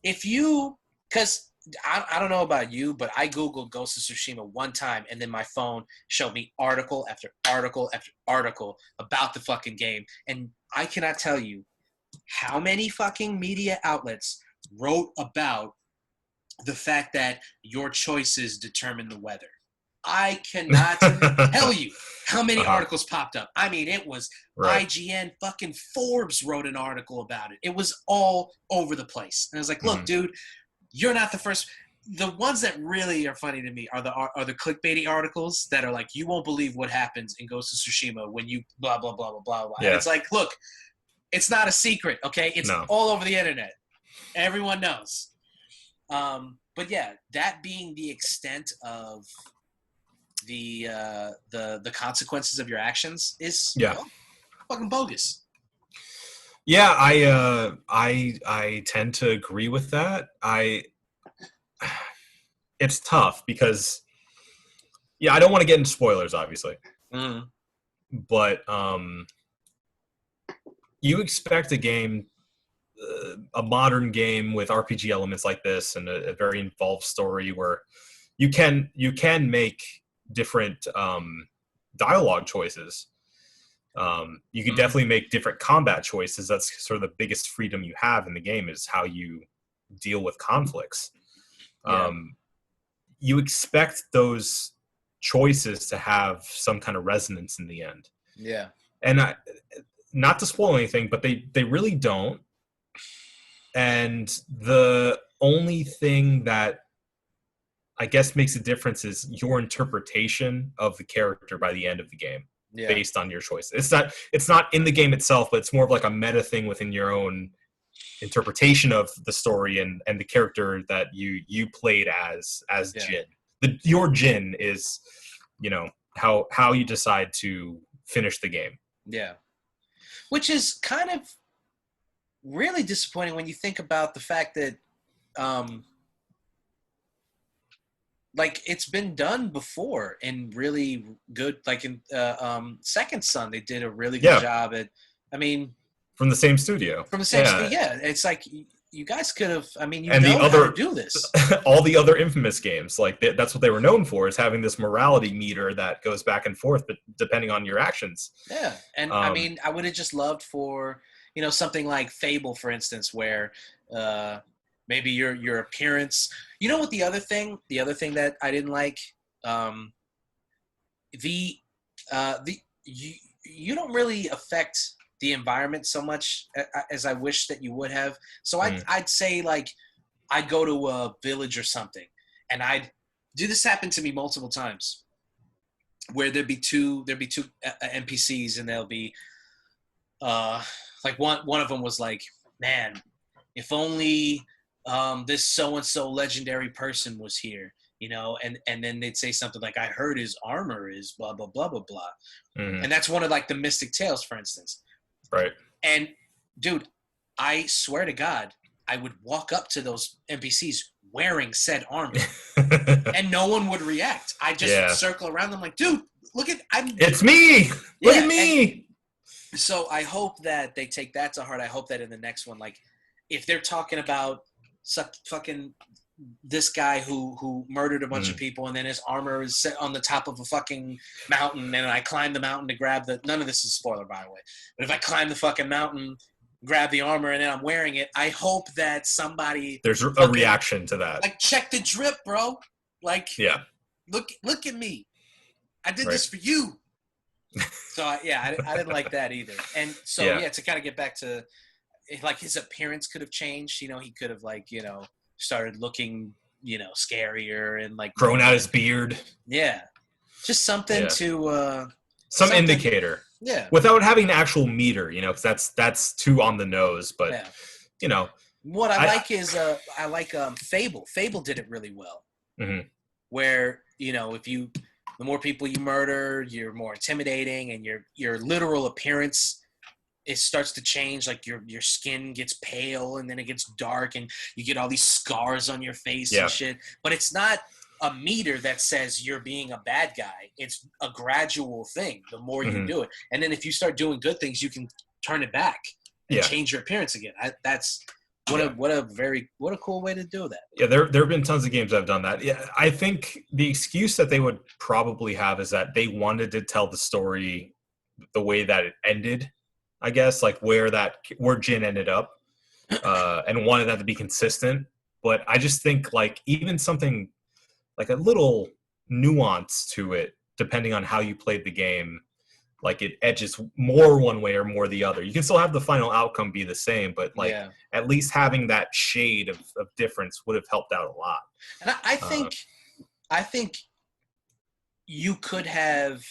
Because I don't know about you, but I Googled Ghost of Tsushima one time, and then my phone showed me article after article after article about the fucking game. And I cannot tell you how many fucking media outlets wrote about the fact that your choices determine the weather. I cannot tell you how many articles popped up. I mean, it was IGN, fucking Forbes wrote an article about it. It was all over the place. And I was like, look, dude, you're not the first. The ones that really are funny to me are the clickbaity articles that are like, you won't believe what happens in Ghost of Tsushima when you blah, blah, blah, blah, blah, blah. Yeah. And it's like, look, it's not a secret, okay? It's all over the internet. Everyone knows. But yeah, that being the extent of the consequences of your actions is fucking bogus. Yeah, I tend to agree with that. It's tough because I don't want to get into spoilers, obviously. But you expect a modern game with RPG elements like this and a very involved story where you can make different dialogue choices. You can definitely make different combat choices. That's sort of the biggest freedom you have in the game is how you deal with conflicts. Yeah. You expect those choices to have some kind of resonance in the end. Yeah. And not to spoil anything, but they really don't. And the only thing that I guess makes a difference is your interpretation of the character by the end of the game, based on your choice. It's not in the game itself, but it's more of like a meta thing within your own interpretation of the story and the character that you played as Jin. Your Jin is, how you decide to finish the game. Yeah. Which is kind of really disappointing when you think about the fact that like it's been done before in really good, like in Second Son, they did a really good job at, I mean, from the same studio. From the same studio, yeah. It's like you guys could have, I mean, and know how to do this. All the other Infamous games, like that's what they were known for, is having this morality meter that goes back and forth, but depending on your actions. Yeah, and I mean, I would have just loved for, something like Fable, for instance, where maybe your appearance. You know what the other thing that I didn't like, you don't really affect the environment so much as I wish that you would have. So I'd say, like, I'd go to a village or something, and this happened to me multiple times, where there'd be two NPCs, and they'll be like one of them was like, man, if only this so-and-so legendary person was here, and then they'd say something like, I heard his armor is blah, blah, blah, blah, blah. And that's one of, like, the Mystic Tales, for instance. Right. And, dude, I swear to God, I would walk up to those NPCs wearing said armor, and no one would react. I just circle around them like, dude, look at... It's me! Look at me! So I hope that they take that to heart. I hope that in the next one, like, if they're talking about fucking this guy who murdered a bunch of people, and then his armor is set on the top of a fucking mountain, and I climb the mountain to grab none of this is a spoiler, by the way, but if I climb the fucking mountain, grab the armor, and then I'm wearing it, I hope that there's a reaction to that. Like, check the drip, bro. Like, look at me. I did this for you. So I didn't like that either. And so to kind of get back to, like, his appearance could have changed. He could have, like, started looking, scarier, and, like, grown out his beard. Yeah, just something to some indicator. Yeah, without having an actual meter, because that's too on the nose. But what I like is I like Fable. Fable did it really well. Mm-hmm. Where the more people you murder, you're more intimidating, and your literal appearance, it starts to change. Like, your skin gets pale, and then it gets dark, and you get all these scars on your face and shit. But it's not a meter that says you're being a bad guy. It's a gradual thing. The more you do it, and then if you start doing good things, you can turn it back and change your appearance again. That's what a cool way to do that. Yeah, there have been tons of games that have done that. Yeah, I think the excuse that they would probably have is that they wanted to tell the story the way that it ended. I guess, like, where Jin ended up, and wanted that to be consistent. But I just think, like, even something like a little nuance to it, depending on how you played the game, like, it edges more one way or more the other. You can still have the final outcome be the same, but, like, at least having that shade of difference would have helped out a lot. And I think you could have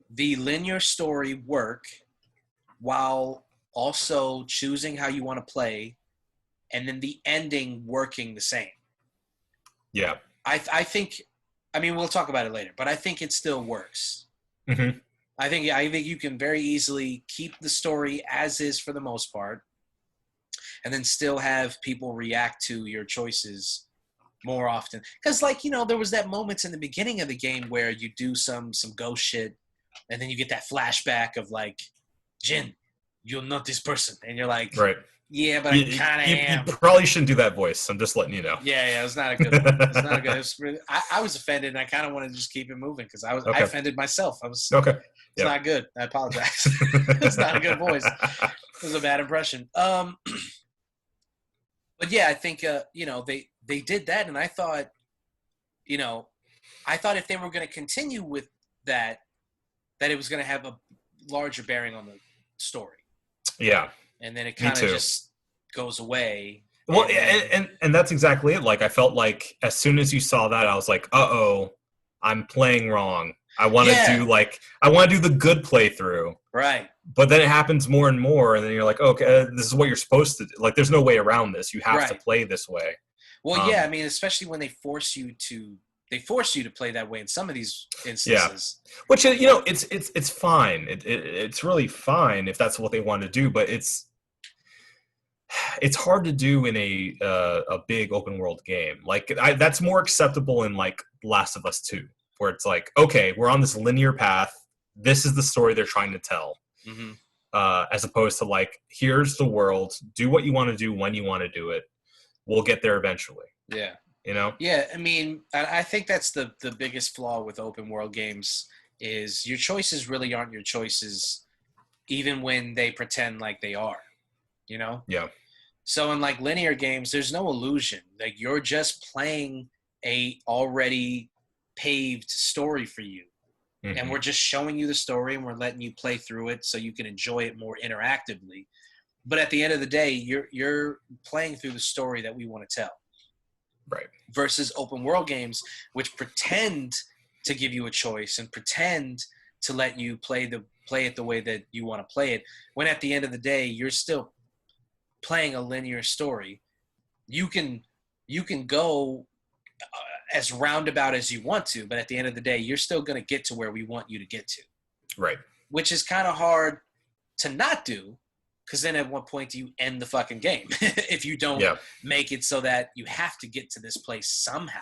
the linear story work while also choosing how you want to play, and then the ending working the same. Yeah. I think, I mean, we'll talk about it later, but I think it still works. Mm-hmm. I think you can very easily keep the story as is for the most part, and then still have people react to your choices more often. Because, like, there was that moments in the beginning of the game where you do some ghost shit, and then you get that flashback of, like, Jin, you're not this person. And you're like, right. Yeah, but I kind of am. You probably shouldn't do that voice. I'm just letting you know. Yeah, it was not a good one. It was not a good. It was really, I was offended, and I kind of wanted to just keep it moving because I offended myself. It's not good. I apologize. It's not a good voice. It was a bad impression. But yeah, I think they they did that, and I thought, if they were going to continue with that it was going to have a larger bearing on the story. Yeah. And then it kind of just goes away. Well, and that's exactly it. Like, I felt like as soon as you saw that, I was like, uh-oh, I'm playing wrong. I want to do the good playthrough. Right. But then it happens more and more, and then you're like, okay, this is what you're supposed to do. Like, there's no way around this. You have to play this way. Well, I mean, especially when they force you to play that way in some of these instances. Yeah. Which, it's fine. It's really fine if that's what they want to do, but it's hard to do in a big open world game. Like, that's more acceptable in like Last of Us 2, where it's like, okay, we're on this linear path. This is the story they're trying to tell. Mm-hmm. As opposed to like, here's the world. Do what you want to do when you want to do it. We'll get there eventually. Yeah. Yeah, I mean, I think that's the biggest flaw with open world games is your choices really aren't your choices, even when they pretend like they are. Yeah. So in like linear games, there's no illusion. Like, you're just playing a already paved story for you. Mm-hmm. And we're just showing you the story, and we're letting you play through it so you can enjoy it more interactively. But at the end of the day, you're playing through the story that we want to tell. Right. Versus open world games, which pretend to give you a choice and pretend to let you play it the way that you want to play it, when at the end of the day, you're still playing a linear story. You can go as roundabout as you want to, but at the end of the day, you're still going to get to where we want you to get to. Right. Which is kind of hard to not do, because then at what point do you end the fucking game if you don't make it so that you have to get to this place somehow?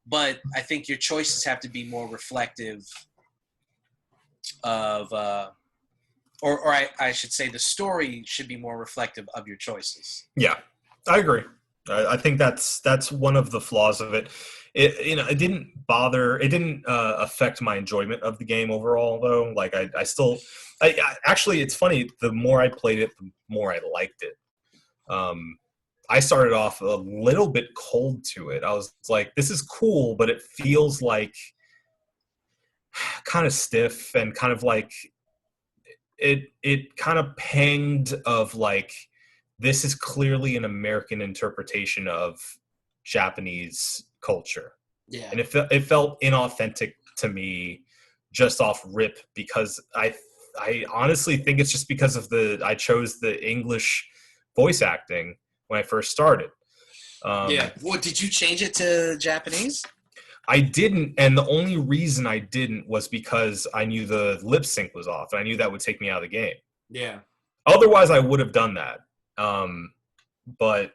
But I think your choices have to be more reflective of, or I should say the story should be more reflective of your choices. Yeah, I agree. I think that's one of the flaws of it. It didn't affect my enjoyment of the game overall, though. Like, I actually, it's funny, the more I played it, the more I liked it. I started off a little bit cold to it. I was like, this is cool, but it feels like kind of stiff, and kind of like it kind of panged of like, this is clearly an American interpretation of Japanese culture. Yeah. And it felt inauthentic to me just off rip, because I honestly think it's just because of I chose the English voice acting when I first started. Well, did you change it to Japanese? I didn't, and the only reason I didn't was because I knew the lip sync was off, and I knew that would take me out of the game. Yeah. Otherwise, I would have done that. But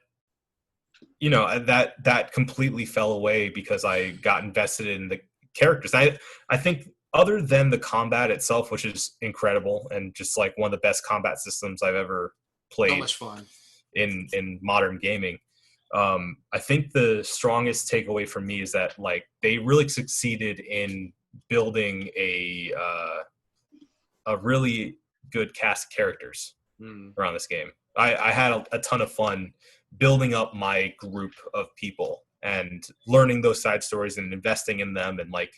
that completely fell away because I got invested in the characters. I think, other than the combat itself, which is incredible and just like one of the best combat systems I've ever played. So much fun in modern gaming. I think the strongest takeaway for me is that like they really succeeded in building a really good cast of characters around this game. I had a ton of fun building up my group of people and learning those side stories and investing in them, and like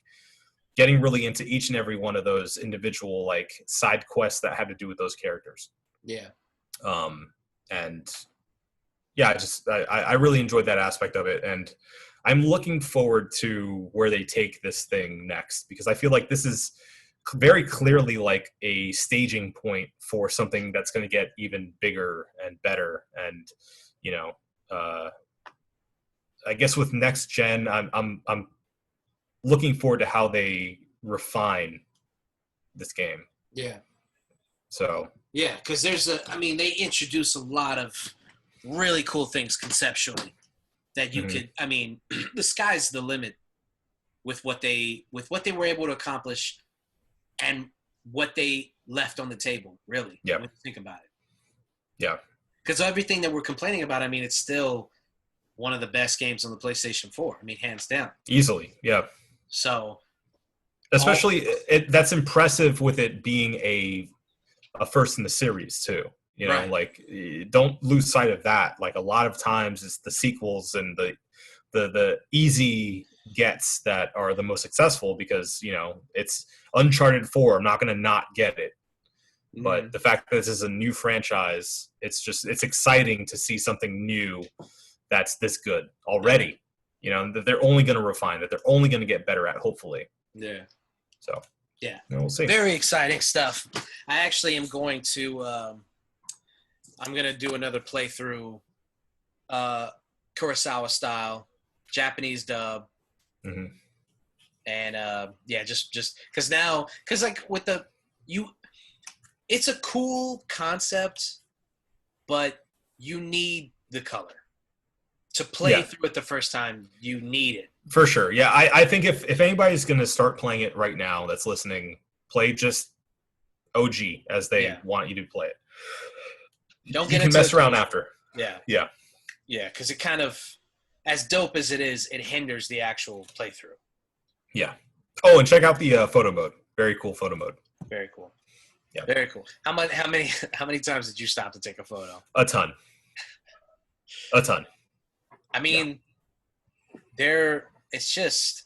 getting really into each and every one of those individual like side quests that had to do with those characters. Yeah. And yeah, I really enjoyed that aspect of it, and I'm looking forward to where they take this thing next, because I feel like this is very clearly like a staging point for something that's going to get even bigger and better. And I guess with next gen, I'm looking forward to how they refine this game. Yeah. So yeah, because they introduce a lot of really cool things conceptually that you could. I mean, the sky's the limit with what they were able to accomplish and what they left on the table. Really, yeah. When you think about it. Yeah. Because everything that we're complaining about, I mean, it's still one of the best games on the PlayStation 4. I mean, hands down. Easily, yeah. So, especially that's impressive with it being a first in the series too. You know, Right. like, don't lose sight of that. Like, a lot of times it's the sequels and the easy gets that are the most successful because, you know, it's Uncharted 4. I'm not going to not get it. But the fact that this is a new franchise, it's exciting to see something new that's this good already. You know, that they're only going to refine, that they're only going to get better at, hopefully. Yeah. So, yeah, we'll see. Very exciting stuff. I actually am going to I'm going to do another playthrough, Kurosawa style, Japanese dub. Mm-hmm. And just because like with it's a cool concept, but you need the color to play through it the first time. You need it for sure. Yeah, I think if anybody's going to start playing it right now that's listening, play just OG as they want you to play it. Don't you can mess around after. Yeah. Because it kind of, as dope as it is, it hinders the actual playthrough. Yeah. Oh, and check out the photo mode. Very cool photo mode. Very cool. Yeah. Very cool. How many times did you stop to take a photo? A ton. I mean, it's just,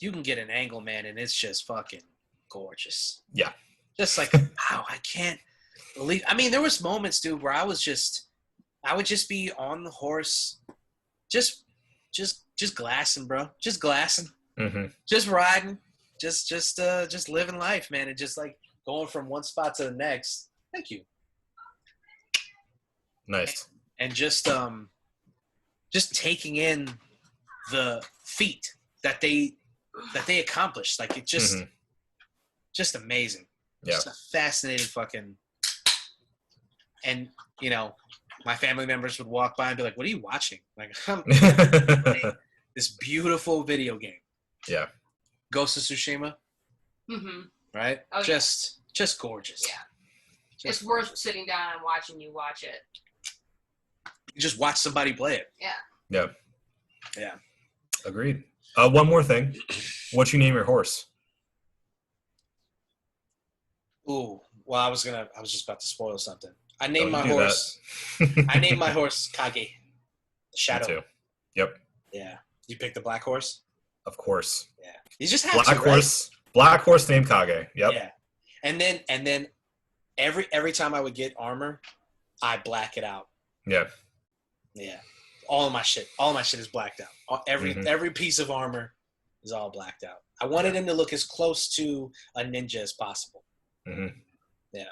you can get an angle, man, and it's just fucking gorgeous. Yeah. Just like, wow, I can't believe. I mean, there was moments, dude, where I would just be on the horse, just glassing, bro. Just glassing. Mm-hmm. Just riding. Just living life, man. And just like going from one spot to the next. Thank you. Nice. And just taking in the feat that they accomplished. Like, it just amazing. Yeah. Just a fascinating fucking. And, you know, my family members would walk by and be like, "What are you watching?" Like, I'm playing this beautiful video game. Yeah. Ghost of Tsushima. Mm-hmm. Right? Oh, just gorgeous. Yeah. It's worth sitting down and watching you watch it. You just watch somebody play it. Yeah. Yeah. Agreed. One more thing. What you name your horse? Ooh. Well, I was just about to spoil something. I named my horse. I named my horse Kage. The Shadow. Me too. Yep. Yeah. You picked the black horse? Of course. Yeah. You just have black to, horse. Right? Black horse named Kage. Yep. Yeah. And then every time I would get armor, I black it out. Yeah. Yeah. All my shit is blacked out. Every piece of armor is all blacked out. I wanted him to look as close to a ninja as possible. Mm-hmm. Yeah.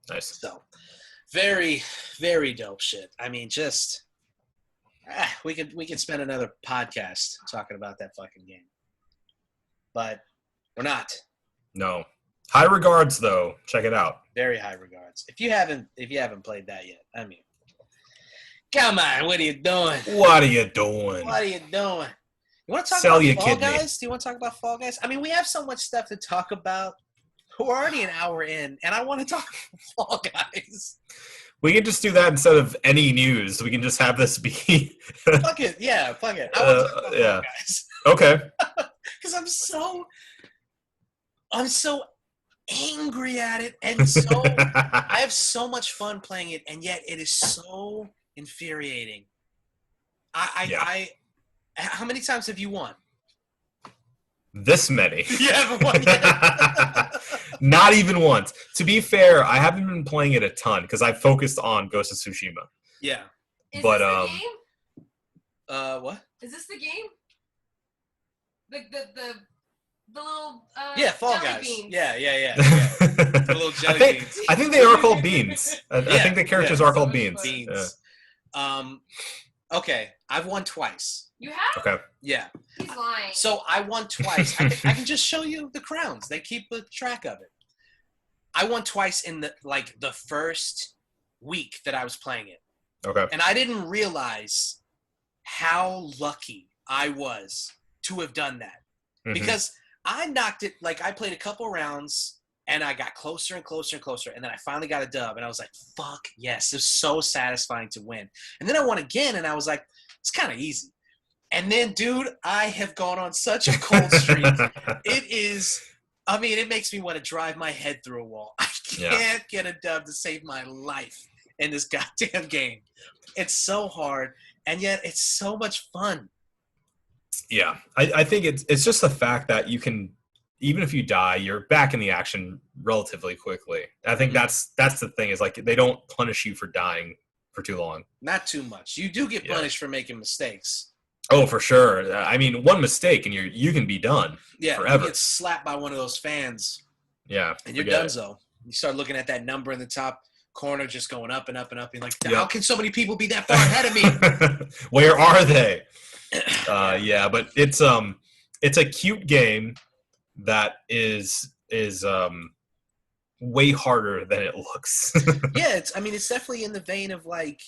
Nice. So, very, very dope shit. I mean, just we could spend another podcast talking about that fucking game, but we're not. No. High regards, though. Check it out. Very high regards. If you haven't played that yet, I mean, come on, what are you doing? You want to talk about Fall Guys? Do you want to talk about Fall Guys? I mean, we have so much stuff to talk about. We're already an hour in, and I want to talk about Fall Guys. We can just do that instead of any news. We can just have this be. Fuck it. Yeah, fuck it. I want to talk about Fall Guys. Okay. Because I'm so angry at it, and so I have so much fun playing it, and yet it is so infuriating. How many times have you won? This many. You haven't won yet. Not even once. To be fair, I haven't been playing it a ton because I've focused on Ghost of Tsushima. Yeah. Is this the game? What? Is this the game? The little Fall jelly Guys. Beans. Yeah. The little jelly beans. I think they are called beans. I think the characters are called beans. Beans. Yeah. Okay, I've won twice. You have? Okay. Yeah. He's lying. So I won twice. I can just show you the crowns. They keep a track of it. I won twice in the first week that I was playing it. Okay. And I didn't realize how lucky I was to have done that. Mm-hmm. Because I knocked it, I played a couple rounds and I got closer and closer and closer. And then I finally got a dub and I was like, fuck yes. It was so satisfying to win. And then I won again and I was like, it's kind of easy. And then, dude, I have gone on such a cold streak. It makes me want to drive my head through a wall. I can't get a dub to save my life in this goddamn game. It's so hard, and yet it's so much fun. Yeah, I think it's just the fact that you can, even if you die, you're back in the action relatively quickly. I think that's the thing, is like they don't punish you for dying for too long. Not too much. You do get punished for making mistakes. Oh, for sure. I mean, one mistake and you can be done. Yeah, forever. You get slapped by one of those fans. Yeah, and you're donezo. You start looking at that number in the top corner, just going up and up and up. You're like, how can so many people be that far ahead of me? Where are they? Yeah, but it's a cute game that is way harder than it looks. Yeah, it's definitely in the vein of like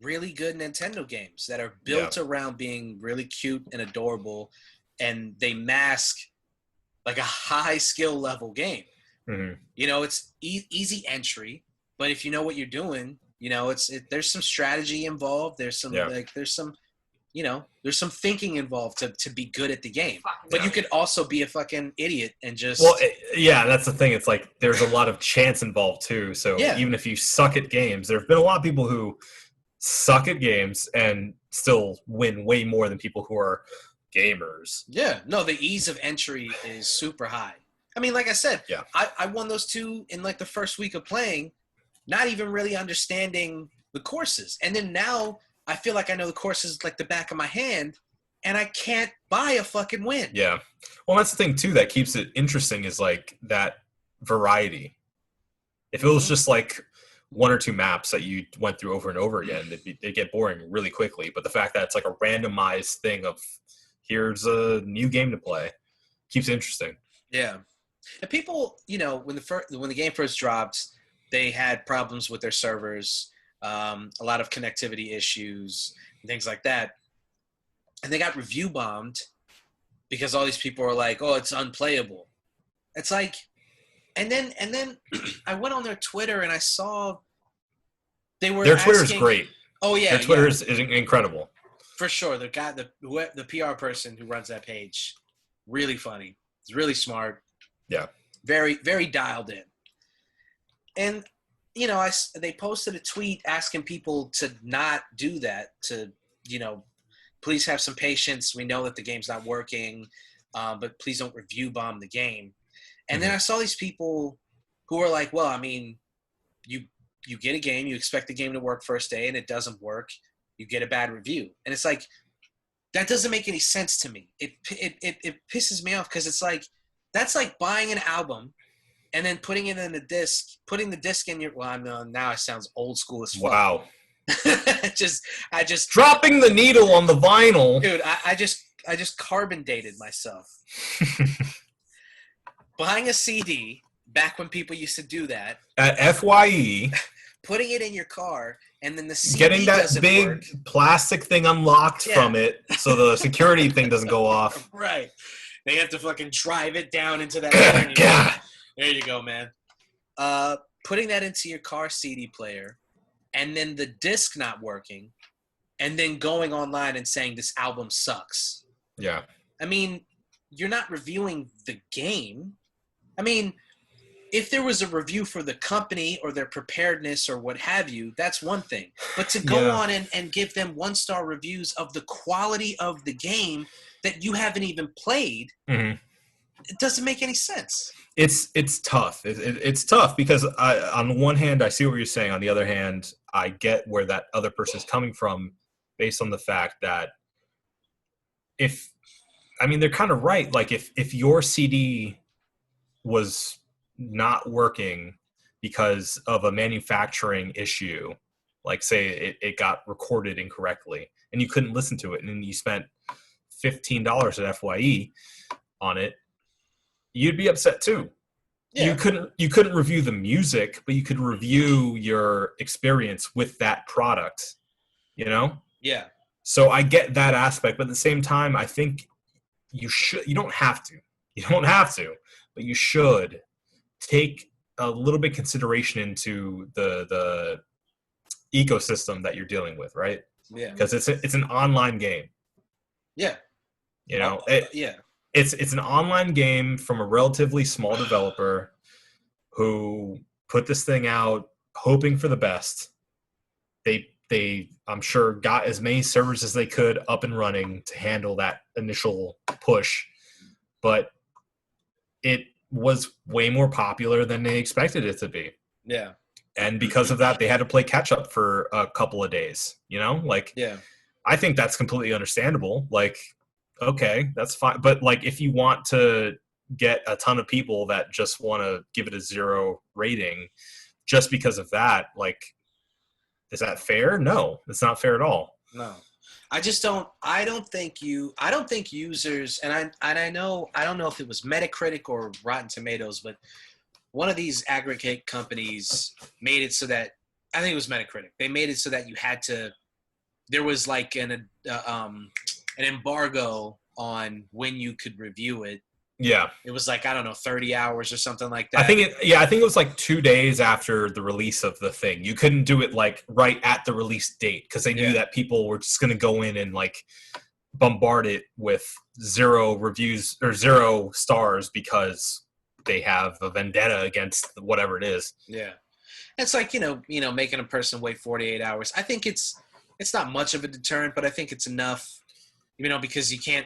really good Nintendo games that are built around being really cute and adorable, and they mask like a high skill level game. Mm-hmm. You know, it's easy entry, but if you know what you're doing, you know, there's some strategy involved. There's some there's some thinking involved to be good at the game. But you could also be a fucking idiot and just... Well, that's the thing. It's like there's a lot of chance involved too. So even if you suck at games, there have been a lot of people who suck at games and still win way more than people who are gamers. Yeah. No, the ease of entry is super high. I mean, like I said, I won those two in like the first week of playing, not even really understanding the courses. And then now... I feel like I know the courses like the back of my hand, and I can't buy a fucking win. Yeah. Well, that's the thing, too, that keeps it interesting is, like, that variety. If it was just, like, one or two maps that you went through over and over again, it'd get boring really quickly. But the fact that it's, like, a randomized thing of here's a new game to play keeps it interesting. Yeah. And people, you know, when the game first dropped, they had problems with their servers. A lot of connectivity issues and things like that. And they got review bombed because all these people were like, oh, it's unplayable. It's like, and then I went on their Twitter and I saw their Twitter is great. Oh yeah. Their Twitter is incredible. For sure. The guy, the PR person who runs that page, really funny. He's really smart. Yeah. Very, very dialed in. And, you know, they posted a tweet asking people to not do that, to, you know, please have some patience. We know that the game's not working, but please don't review bomb the game. And then I saw these people who were like, well, I mean, you get a game, you expect the game to work first day, and it doesn't work. You get a bad review. And it's like, that doesn't make any sense to me. It pisses me off because it's like, that's like buying an album and then putting it in the disc, putting the disc in your. Well, now I sounds old school as fuck. Wow. I just dropping the needle on the vinyl, dude. I just carbon dated myself. Buying a CD back when people used to do that at FYE, putting it in your car, and then the CD getting that big work. Plastic thing unlocked from it, so the security thing doesn't go off. Right. They have to fucking drive it down into that. God. There you go, man. Putting that into your car CD player, and then the disc not working, and then going online and saying this album sucks. Yeah. I mean, you're not reviewing the game. I mean, if there was a review for the company or their preparedness or what have you, that's one thing. But to go on and give them 1-star reviews of the quality of the game that you haven't even played, it doesn't make any sense. It's tough. It's tough because on the one hand, I see what you're saying. On the other hand, I get where that other person's coming from based on the fact that they're kind of right. Like if your CD was not working because of a manufacturing issue, like say it got recorded incorrectly and you couldn't listen to it and then you spent $15 at FYE on it, you'd be upset too. Yeah. You couldn't review the music, but you could review your experience with that product, you know? Yeah. So I get that aspect, but at the same time, I think you don't have to, but you should take a little bit consideration into the ecosystem that you're dealing with, right? Yeah. Because it's an online game. Yeah. You know, yeah. It's an online game from a relatively small developer who put this thing out hoping for the best. They I'm sure got as many servers as they could up and running to handle that initial push, but it was way more popular than they expected it to be. Yeah. And because of that, they had to play catch up for a couple of days, like, yeah, I think that's completely understandable. Like, okay, that's fine. But like, if you want to get a ton of people that just want to give it a 0 rating just because of that, like, is that fair? No, it's not fair at all. No, I don't think users, and I know, I don't know if it was Metacritic or Rotten Tomatoes, but one of these aggregate companies made it so that, I think it was Metacritic. They made it so that you had to, there was like an embargo on when you could review it. Yeah. It was like, I don't know, 30 hours or something like that. I think it was like 2 days after the release of the thing. You couldn't do it like right at the release date because they knew that people were just going to go in and like bombard it with 0 reviews or 0 stars because they have a vendetta against whatever it is. Yeah. It's like, making a person wait 48 hours. I think it's not much of a deterrent, but I think it's enough, because you can't,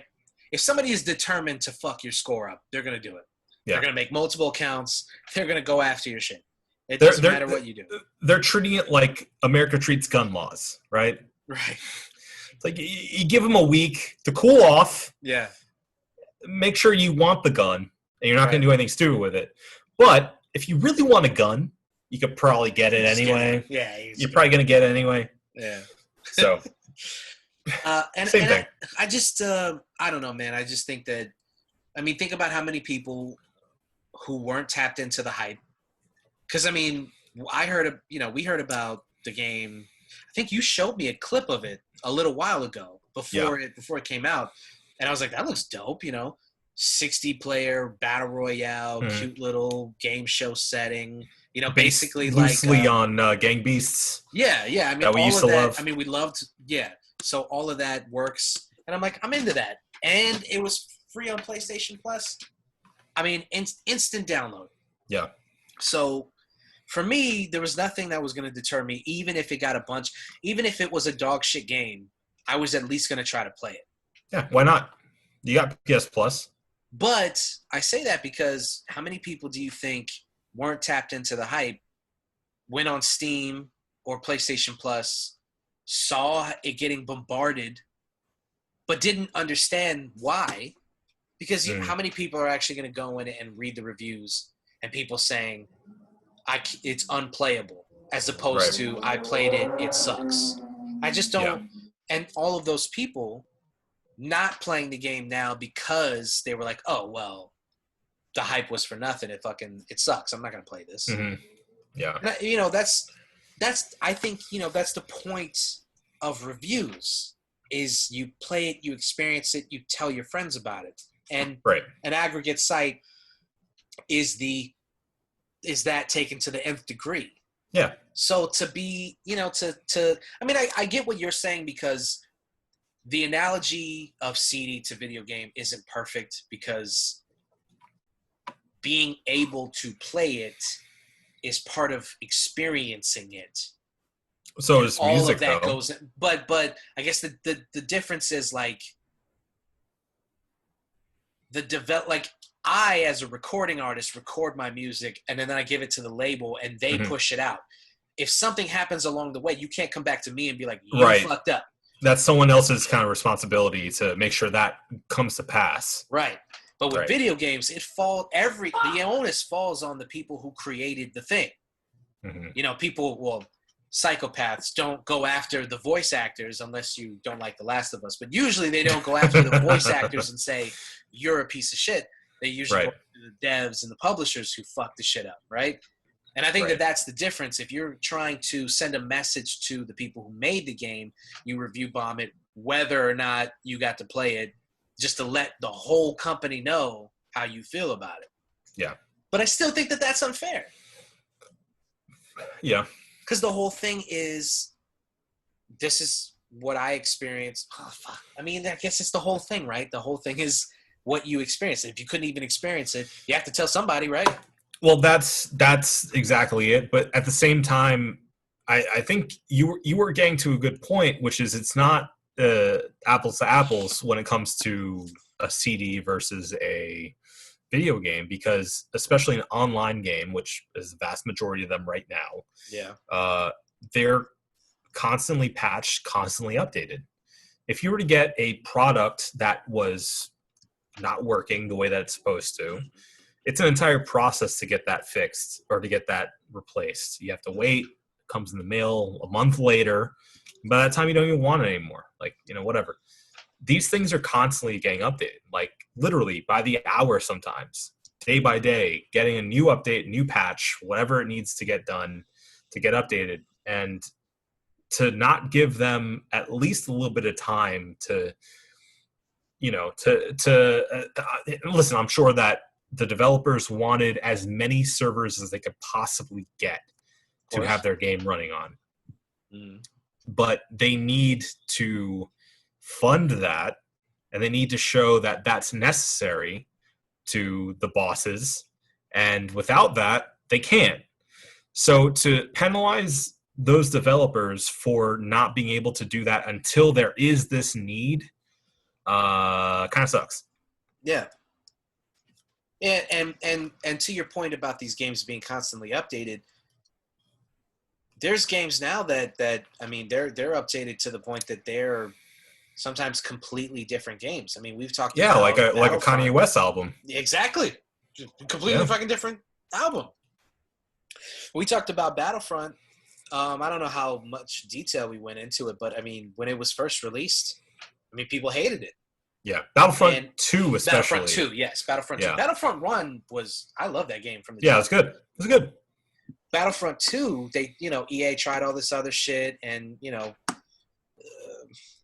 if somebody is determined to fuck your score up, they're going to do it. Yeah. They're going to make multiple accounts. They're going to go after your shit. It doesn't matter what you do. They're treating it like America treats gun laws, right? Right. It's like you give them a week to cool off. Yeah. Make sure you want the gun, and you're not going to do anything stupid with it. But if you really want a gun, you could probably get it anyway. Yeah. You're probably going to get it anyway. Yeah. So... Same thing. I just, I don't know, man. I just think that, think about how many people who weren't tapped into the hype. Because, we heard about the game. I think you showed me a clip of it a little while ago before it came out. And I was like, that looks dope, 60-player battle royale, cute little game show setting. Basically loosely like on Gang Beasts. Yeah. That we used to love. We loved. Yeah. So all of that works, and I'm like, I'm into that. And it was free on PlayStation Plus. Instant download. Yeah. So for me, there was nothing that was going to deter me, even if it got even if it was a dog shit game, I was at least going to try to play it. Yeah, why not? You got PS Plus. But I say that because how many people do you think weren't tapped into the hype, went on Steam or PlayStation Plus, saw it getting bombarded, but didn't understand why? Because how many people are actually going to go in and read the reviews and people saying it's unplayable as opposed to I played it, it sucks. I just don't. Yeah. And all of those people not playing the game now because they were like, oh, well, the hype was for nothing. It sucks. I'm not going to play this. Mm-hmm. Yeah. And, I think, that's the point of reviews is you play it, you experience it, you tell your friends about it. And an aggregate site is that taken to the nth degree. Yeah. So to be, I get what you're saying because the analogy of CD to video game isn't perfect because being able to play it is part of experiencing it. So is all music, of that though. goes, but I guess the difference is like I as a recording artist record my music and then I give it to the label and they push it out. If something happens along the way, you can't come back to me and be like, you fucked up. That's someone else's kind of responsibility to make sure that comes to pass. Right. But with video games, the onus falls on the people who created the thing. Mm-hmm. Psychopaths don't go after the voice actors unless you don't like The Last of Us. But usually they don't go after the voice actors and say, you're a piece of shit. They usually go after the devs and the publishers who fuck the shit up, right? And I think that's the difference. If you're trying to send a message to the people who made the game, you review bomb it, whether or not you got to play it, just to let the whole company know how you feel about it. Yeah. But I still think that that's unfair. Yeah. Because the whole thing is, this is what I experienced. Oh, fuck. I guess it's the whole thing, right? The whole thing is what you experience. If you couldn't even experience it, you have to tell somebody, right? Well, that's exactly it. But at the same time, I think you were getting to a good point, which is it's not apples to apples when it comes to a CD versus a video game, because especially an online game, which is the vast majority of them right now, they're constantly patched, constantly updated. If you were to get a product that was not working the way that it's supposed to, it's an entire process to get that fixed or to get that replaced. You have to wait. It comes in the mail a month later. By that time, you don't even want it anymore. Like, whatever. These things are constantly getting updated, like literally by the hour sometimes, day by day, getting a new update, new patch, whatever it needs to get done to get updated. And to not give them at least a little bit of time to, listen, I'm sure that the developers wanted as many servers as they could possibly get to have their game running on. But they need to fund that, and they need to show that that's necessary to the bosses. And without that, they can't. So to penalize those developers for not being able to do that until there is this need kind of sucks. Yeah. And to your point about these games being constantly updated, there's games now that I mean they're updated to the point that they're sometimes completely different games. I mean, we've talked about like a Kanye West album. Exactly. Completely fucking different album. We talked about Battlefront. I don't know how much detail we went into it, but I mean, when it was first released, I mean, people hated it. Yeah, Battlefront 2 especially. Battlefront 2, yes. Battlefront 2. Battlefront 1 was, I love that game from the time. It's good. It's good. Battlefront 2, they, EA tried all this other shit and,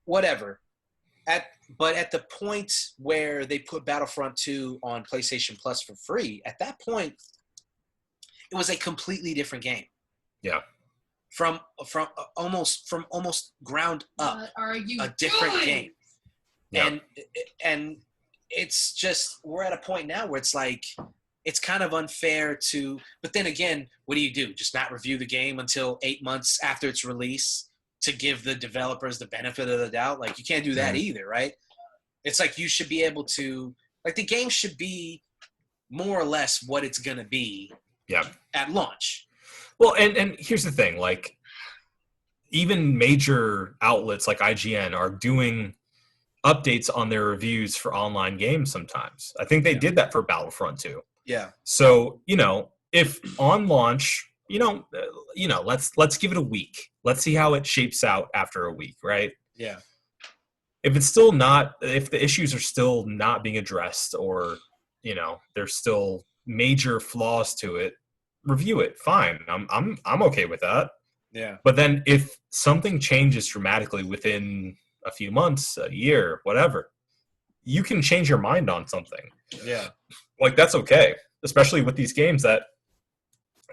whatever. But at the point where they put Battlefront 2 on PlayStation Plus for free, at that point, it was a completely different game. Yeah. From almost ground up, a different game. Yeah. And it's just, we're at a point now where it's like, it's kind of unfair to, but then again, what do? Just not review the game until 8 months after its release to give the developers the benefit of the doubt? Like, you can't do that either, right? It's like you should be able to, like, the game should be more or less what it's going to be at launch. Well, and here's the thing, like, even major outlets like IGN are doing updates on their reviews for online games sometimes. I think they did that for Battlefront 2. Yeah. So, if on launch, let's give it a week. Let's see how it shapes out after a week, right? Yeah. If it's still not, if the issues are still not being addressed, or, there's still major flaws to it, review it. Fine. I'm okay with that. Yeah. But then if something changes dramatically within a few months, a year, whatever, you can change your mind on something. Yeah. Like, that's okay. Especially with these games that,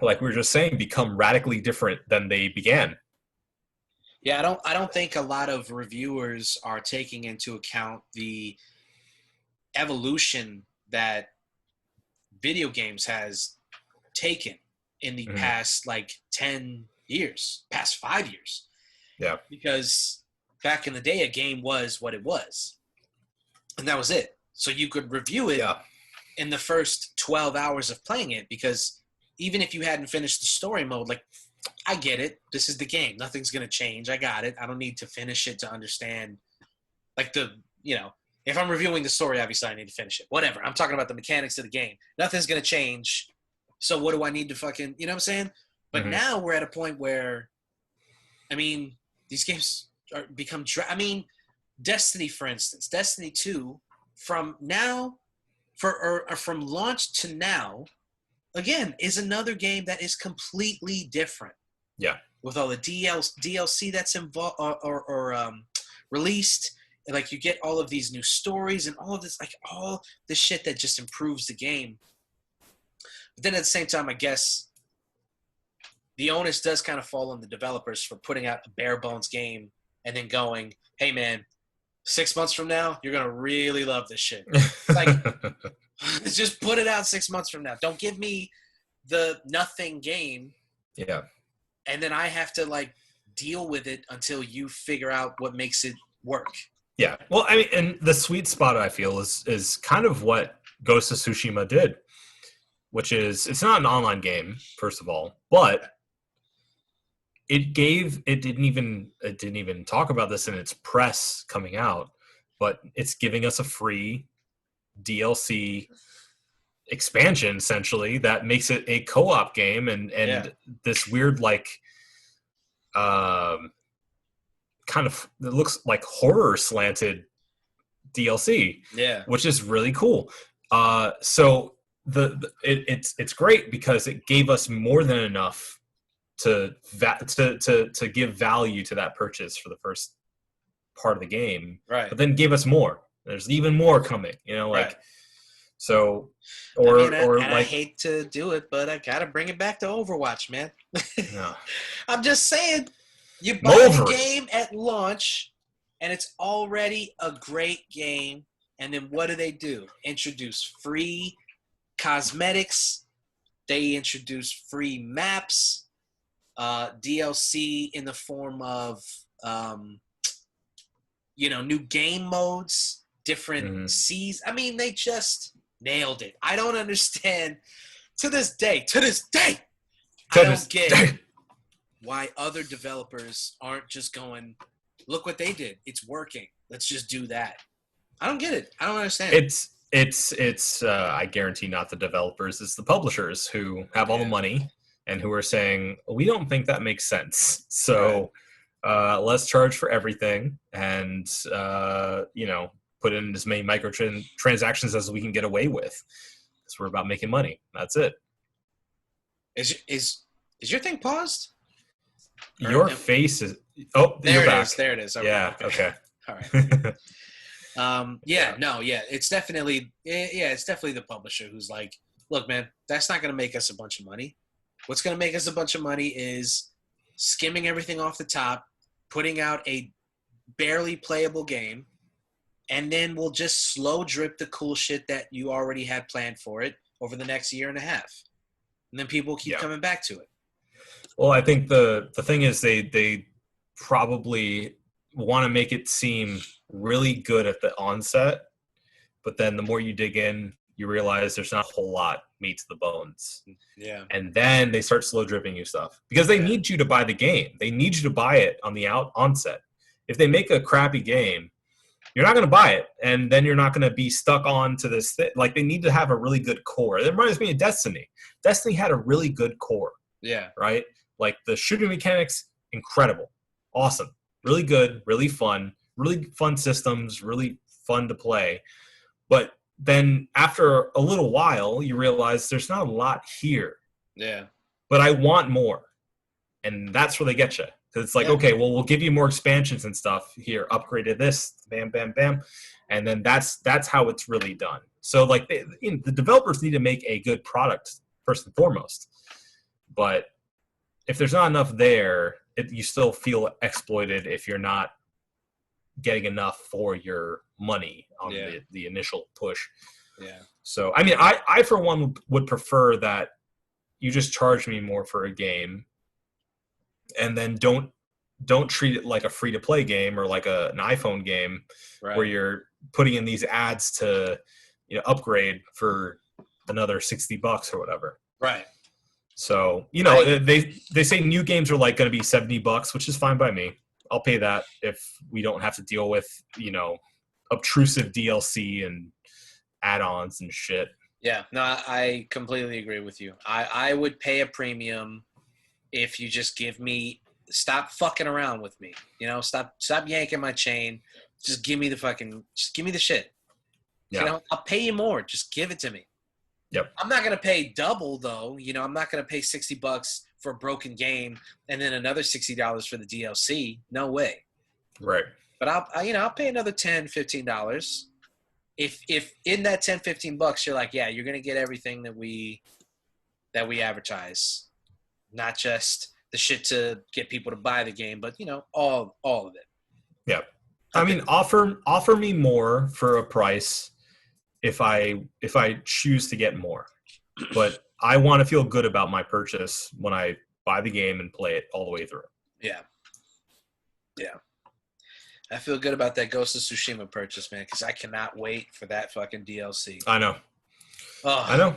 like we were just saying, become radically different than they began. Yeah, I don't think a lot of reviewers are taking into account the evolution that video games has taken in the past, like, 10 years, past 5 years. Yeah. Because back in the day, a game was what it was. And that was it. So you could review it in the first 12 hours of playing it, because even if you hadn't finished the story mode, like, I get it. This is the game. Nothing's going to change. I got it. I don't need to finish it to understand, like, if I'm reviewing the story, obviously I need to finish it. Whatever. I'm talking about the mechanics of the game. Nothing's going to change. So what do I need to fucking, you know what I'm saying? But now we're at a point where, I mean, these games become, Destiny, for instance, Destiny 2, from launch to now, again, is another game that is completely different. Yeah. With all the DLC that's involved or released, and, like, you get all of these new stories and all of this, like, all this shit that just improves the game. But then at the same time, I guess the onus does kind of fall on the developers for putting out a bare bones game and then going, hey, man, 6 months from now, you're going to really love this shit. Like, just put it out 6 months from now. Don't give me the nothing game. Yeah. And then I have to like deal with it until you figure out what makes it work. Yeah. Well, I mean, and the sweet spot I feel is kind of what Ghost of Tsushima did, which is it's not an online game, first of all, but it didn't even talk about this in its press coming out, but it's giving us a free DLC expansion essentially that makes it a co-op game and this weird like kind of it looks like horror slanted DLC, which is really cool. So it's great because it gave us more than enough to give value to that purchase for the first part of the game, right? But then gave us more. There's even more coming, like. Right. So, I hate to do it, but I gotta bring it back to Overwatch, man. No. I'm just saying, you buy the game at launch, and it's already a great game. And then what do? Introduce free cosmetics. They introduce free maps, DLC in the form of, new game modes, different seas. I mean, they just nailed it. I don't understand to this day. I don't get why other developers aren't just going, look what they did. It's working. Let's just do that. I don't get it. I don't understand. It's I guarantee not the developers. It's the publishers who have all the money and who are saying, we don't think that makes sense. So let's charge for everything and, put in as many transactions as we can get away with. Because we're about making money. That's it. Is your thing paused? Your face is... Oh, there you're back. Is. There it is. Okay. Yeah, okay. All right. It's definitely the publisher who's like, look, man, that's not going to make us a bunch of money. What's going to make us a bunch of money is skimming everything off the top, putting out a barely playable game, and then we'll just slow drip the cool shit that you already had planned for it over the next year and a half. And then people keep coming back to it. Well, I think the thing is they probably want to make it seem really good at the onset, but then the more you dig in, you realize there's not a whole lot meat to the bones. Yeah. And then they start slow dripping you stuff because they need you to buy the game. They need you to buy it on the onset. If they make a crappy game, you're not going to buy it, and then you're not going to be stuck on to this thing. Like, they need to have a really good core. It reminds me of Destiny. Destiny had a really good core. Yeah. Right? Like, the shooting mechanics, incredible. Awesome. Really good, really fun systems, really fun to play. But then after a little while, you realize there's not a lot here. Yeah. But I want more. And that's where they get you. Because it's like, okay, well, we'll give you more expansions and stuff here. Upgraded this, bam, bam, bam. And then that's how it's really done. So, like, the developers need to make a good product first and foremost. But if there's not enough there, you still feel exploited if you're not getting enough for your money on the initial push. Yeah. So, I mean, I for one would prefer that you just charge me more for a game, and then don't treat it like a free-to-play game or like an iPhone game where you're putting in these ads to, upgrade for another $60 or whatever. Right. So, they say new games are like going to be $70, which is fine by me. I'll pay that if we don't have to deal with, obtrusive DLC and add-ons and shit. Yeah, no, I completely agree with you. I would pay a premium if you just stop fucking around with me. Stop yanking my chain. Just give me the shit. Yeah. I'll pay you more. Just give it to me. Yep. I'm not going to pay double though. I'm not going to pay $60 for a broken game and then another $60 for the DLC. No way. Right. But I'll pay another $10, $15. If in that $10, $15 you're like, yeah, you're going to get everything that we advertise. Not just the shit to get people to buy the game, but all of it. Yeah. I mean, offer me more for a price if I choose to get more. But I want to feel good about my purchase when I buy the game and play it all the way through. Yeah. I feel good about that Ghost of Tsushima purchase, man, because I cannot wait for that fucking DLC. I know. Oh, I know.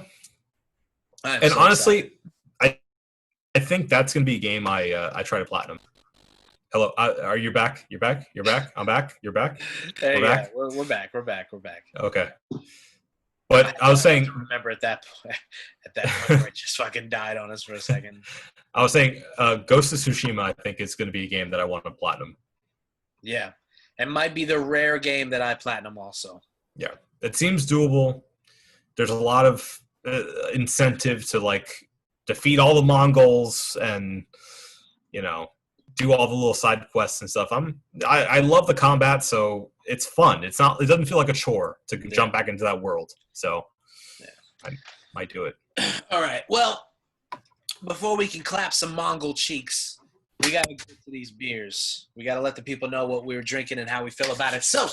And so honestly, I think that's gonna be a game I try to platinum. Hello, are you back? You're back. I'm back. You're back. Hey, back. We're back. Okay. But I was saying, remember at that point where it just fucking died on us for a second. I was saying, Ghost of Tsushima, I think is going to be a game that I want to platinum. Yeah, it might be the rare game that I platinum also. Yeah, it seems doable. There's a lot of incentive to like defeat all the Mongols and do all the little side quests and stuff. I love the combat, so it's fun. It doesn't feel like a chore to jump back into that world. So I might do it. All right. Well, before we can clap some Mongol cheeks, we got to get to these beers. We got to let the people know what we were drinking and how we feel about it. So,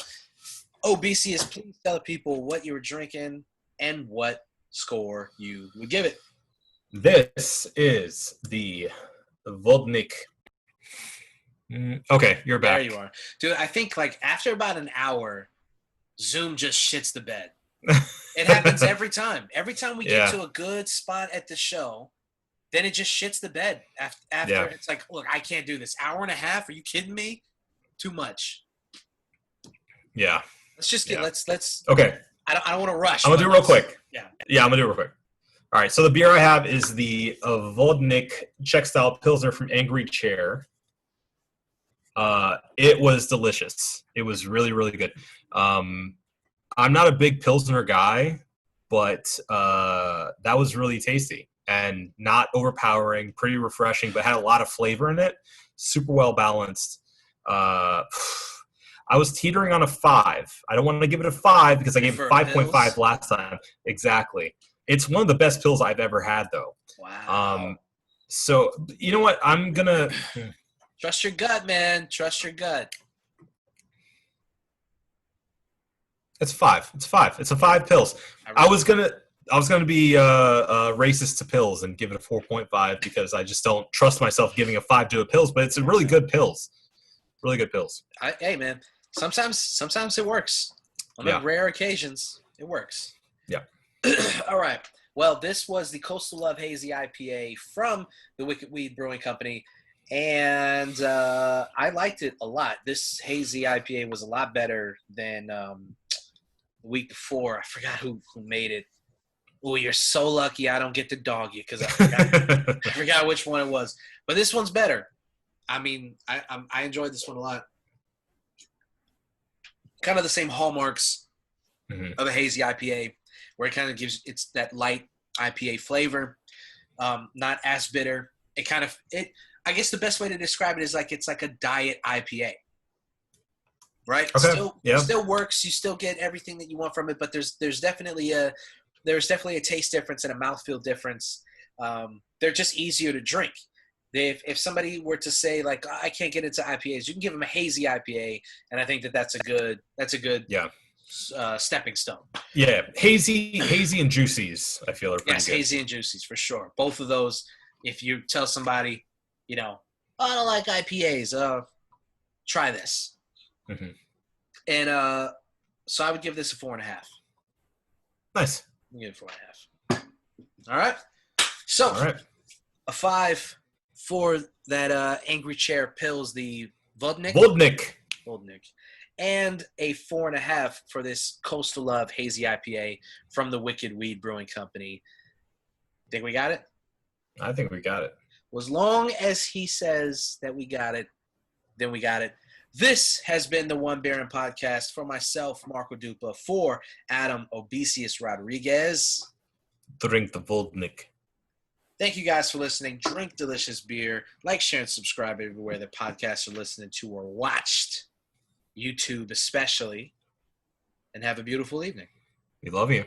Obesius, please tell the people what you were drinking and what score you would give it. This is the Vodnik. Okay, you're back. There you are. Dude, I think like after about an hour, Zoom just shits the bed. It happens every time. Every time we get to a good spot at the show, then it just shits the bed. After it's like, look, I can't do this. Hour and a half? Are you kidding me? Too much. Yeah. Let's just get let's Okay. I don't want to rush. I'm gonna do it real quick. Yeah, I'm gonna do it real quick. All right, so the beer I have is the Vodnik Czech-Style Pilsner from Angry Chair. It was delicious. It was really, really good. I'm not a big Pilsner guy, but that was really tasty and not overpowering, pretty refreshing, but had a lot of flavor in it. Super well balanced. I was teetering on a 5. I don't want to give it a 5 because I gave it 5.5 last time. Exactly. It's one of the best pills I've ever had, though. Wow. So, you know what? I'm going to... Trust your gut, man. Trust your gut. It's 5. It's a 5 pills. I was gonna be racist to pills and give it a 4.5 because I just don't trust myself giving a 5 to a pills. But it's a really good pills. Really good pills. Hey, man. Sometimes it works. On rare occasions, it works. Yeah. All right. Well, this was the Coastal Love Hazy IPA from the Wicked Weed Brewing Company. And I liked it a lot. This Hazy IPA was a lot better than the week before. I forgot who made it. Oh, you're so lucky I don't get to dog you because I forgot which one it was. But this one's better. I mean, I enjoyed this one a lot. Kind of the same hallmarks of a Hazy IPA, where it kind of gives it's that light IPA flavor, not as bitter. I guess the best way to describe it is like it's like a diet IPA, right? Okay. Still works. You still get everything that you want from it, but there's definitely a taste difference and a mouthfeel difference. They're just easier to drink. If somebody were to say like I can't get into IPAs, you can give them a Hazy IPA, and I think that's a good stepping stone. Yeah, hazy and juicies I feel are pretty good. Hazy and juicies for sure. Both of those. If you tell somebody, I don't like IPAs. Try this. And so I would give this a 4.5. Nice. I'm give it 4.5. All right. So a 5 for that Angry Chair Pills, the Vodnik. And a 4.5 for this Coastal Love Hazy IPA from the Wicked Weed Brewing Company. Think we got it? I think we got it. As long as he says that we got it, then we got it. This has been the One Baron Podcast for myself, Marco Dupa, for Adam Obesius Rodriguez. Drink the Vodnik. Thank you guys for listening. Drink delicious beer. Like, share, and subscribe everywhere that podcasts are listened to or watched. YouTube especially. And have a beautiful evening. We love you.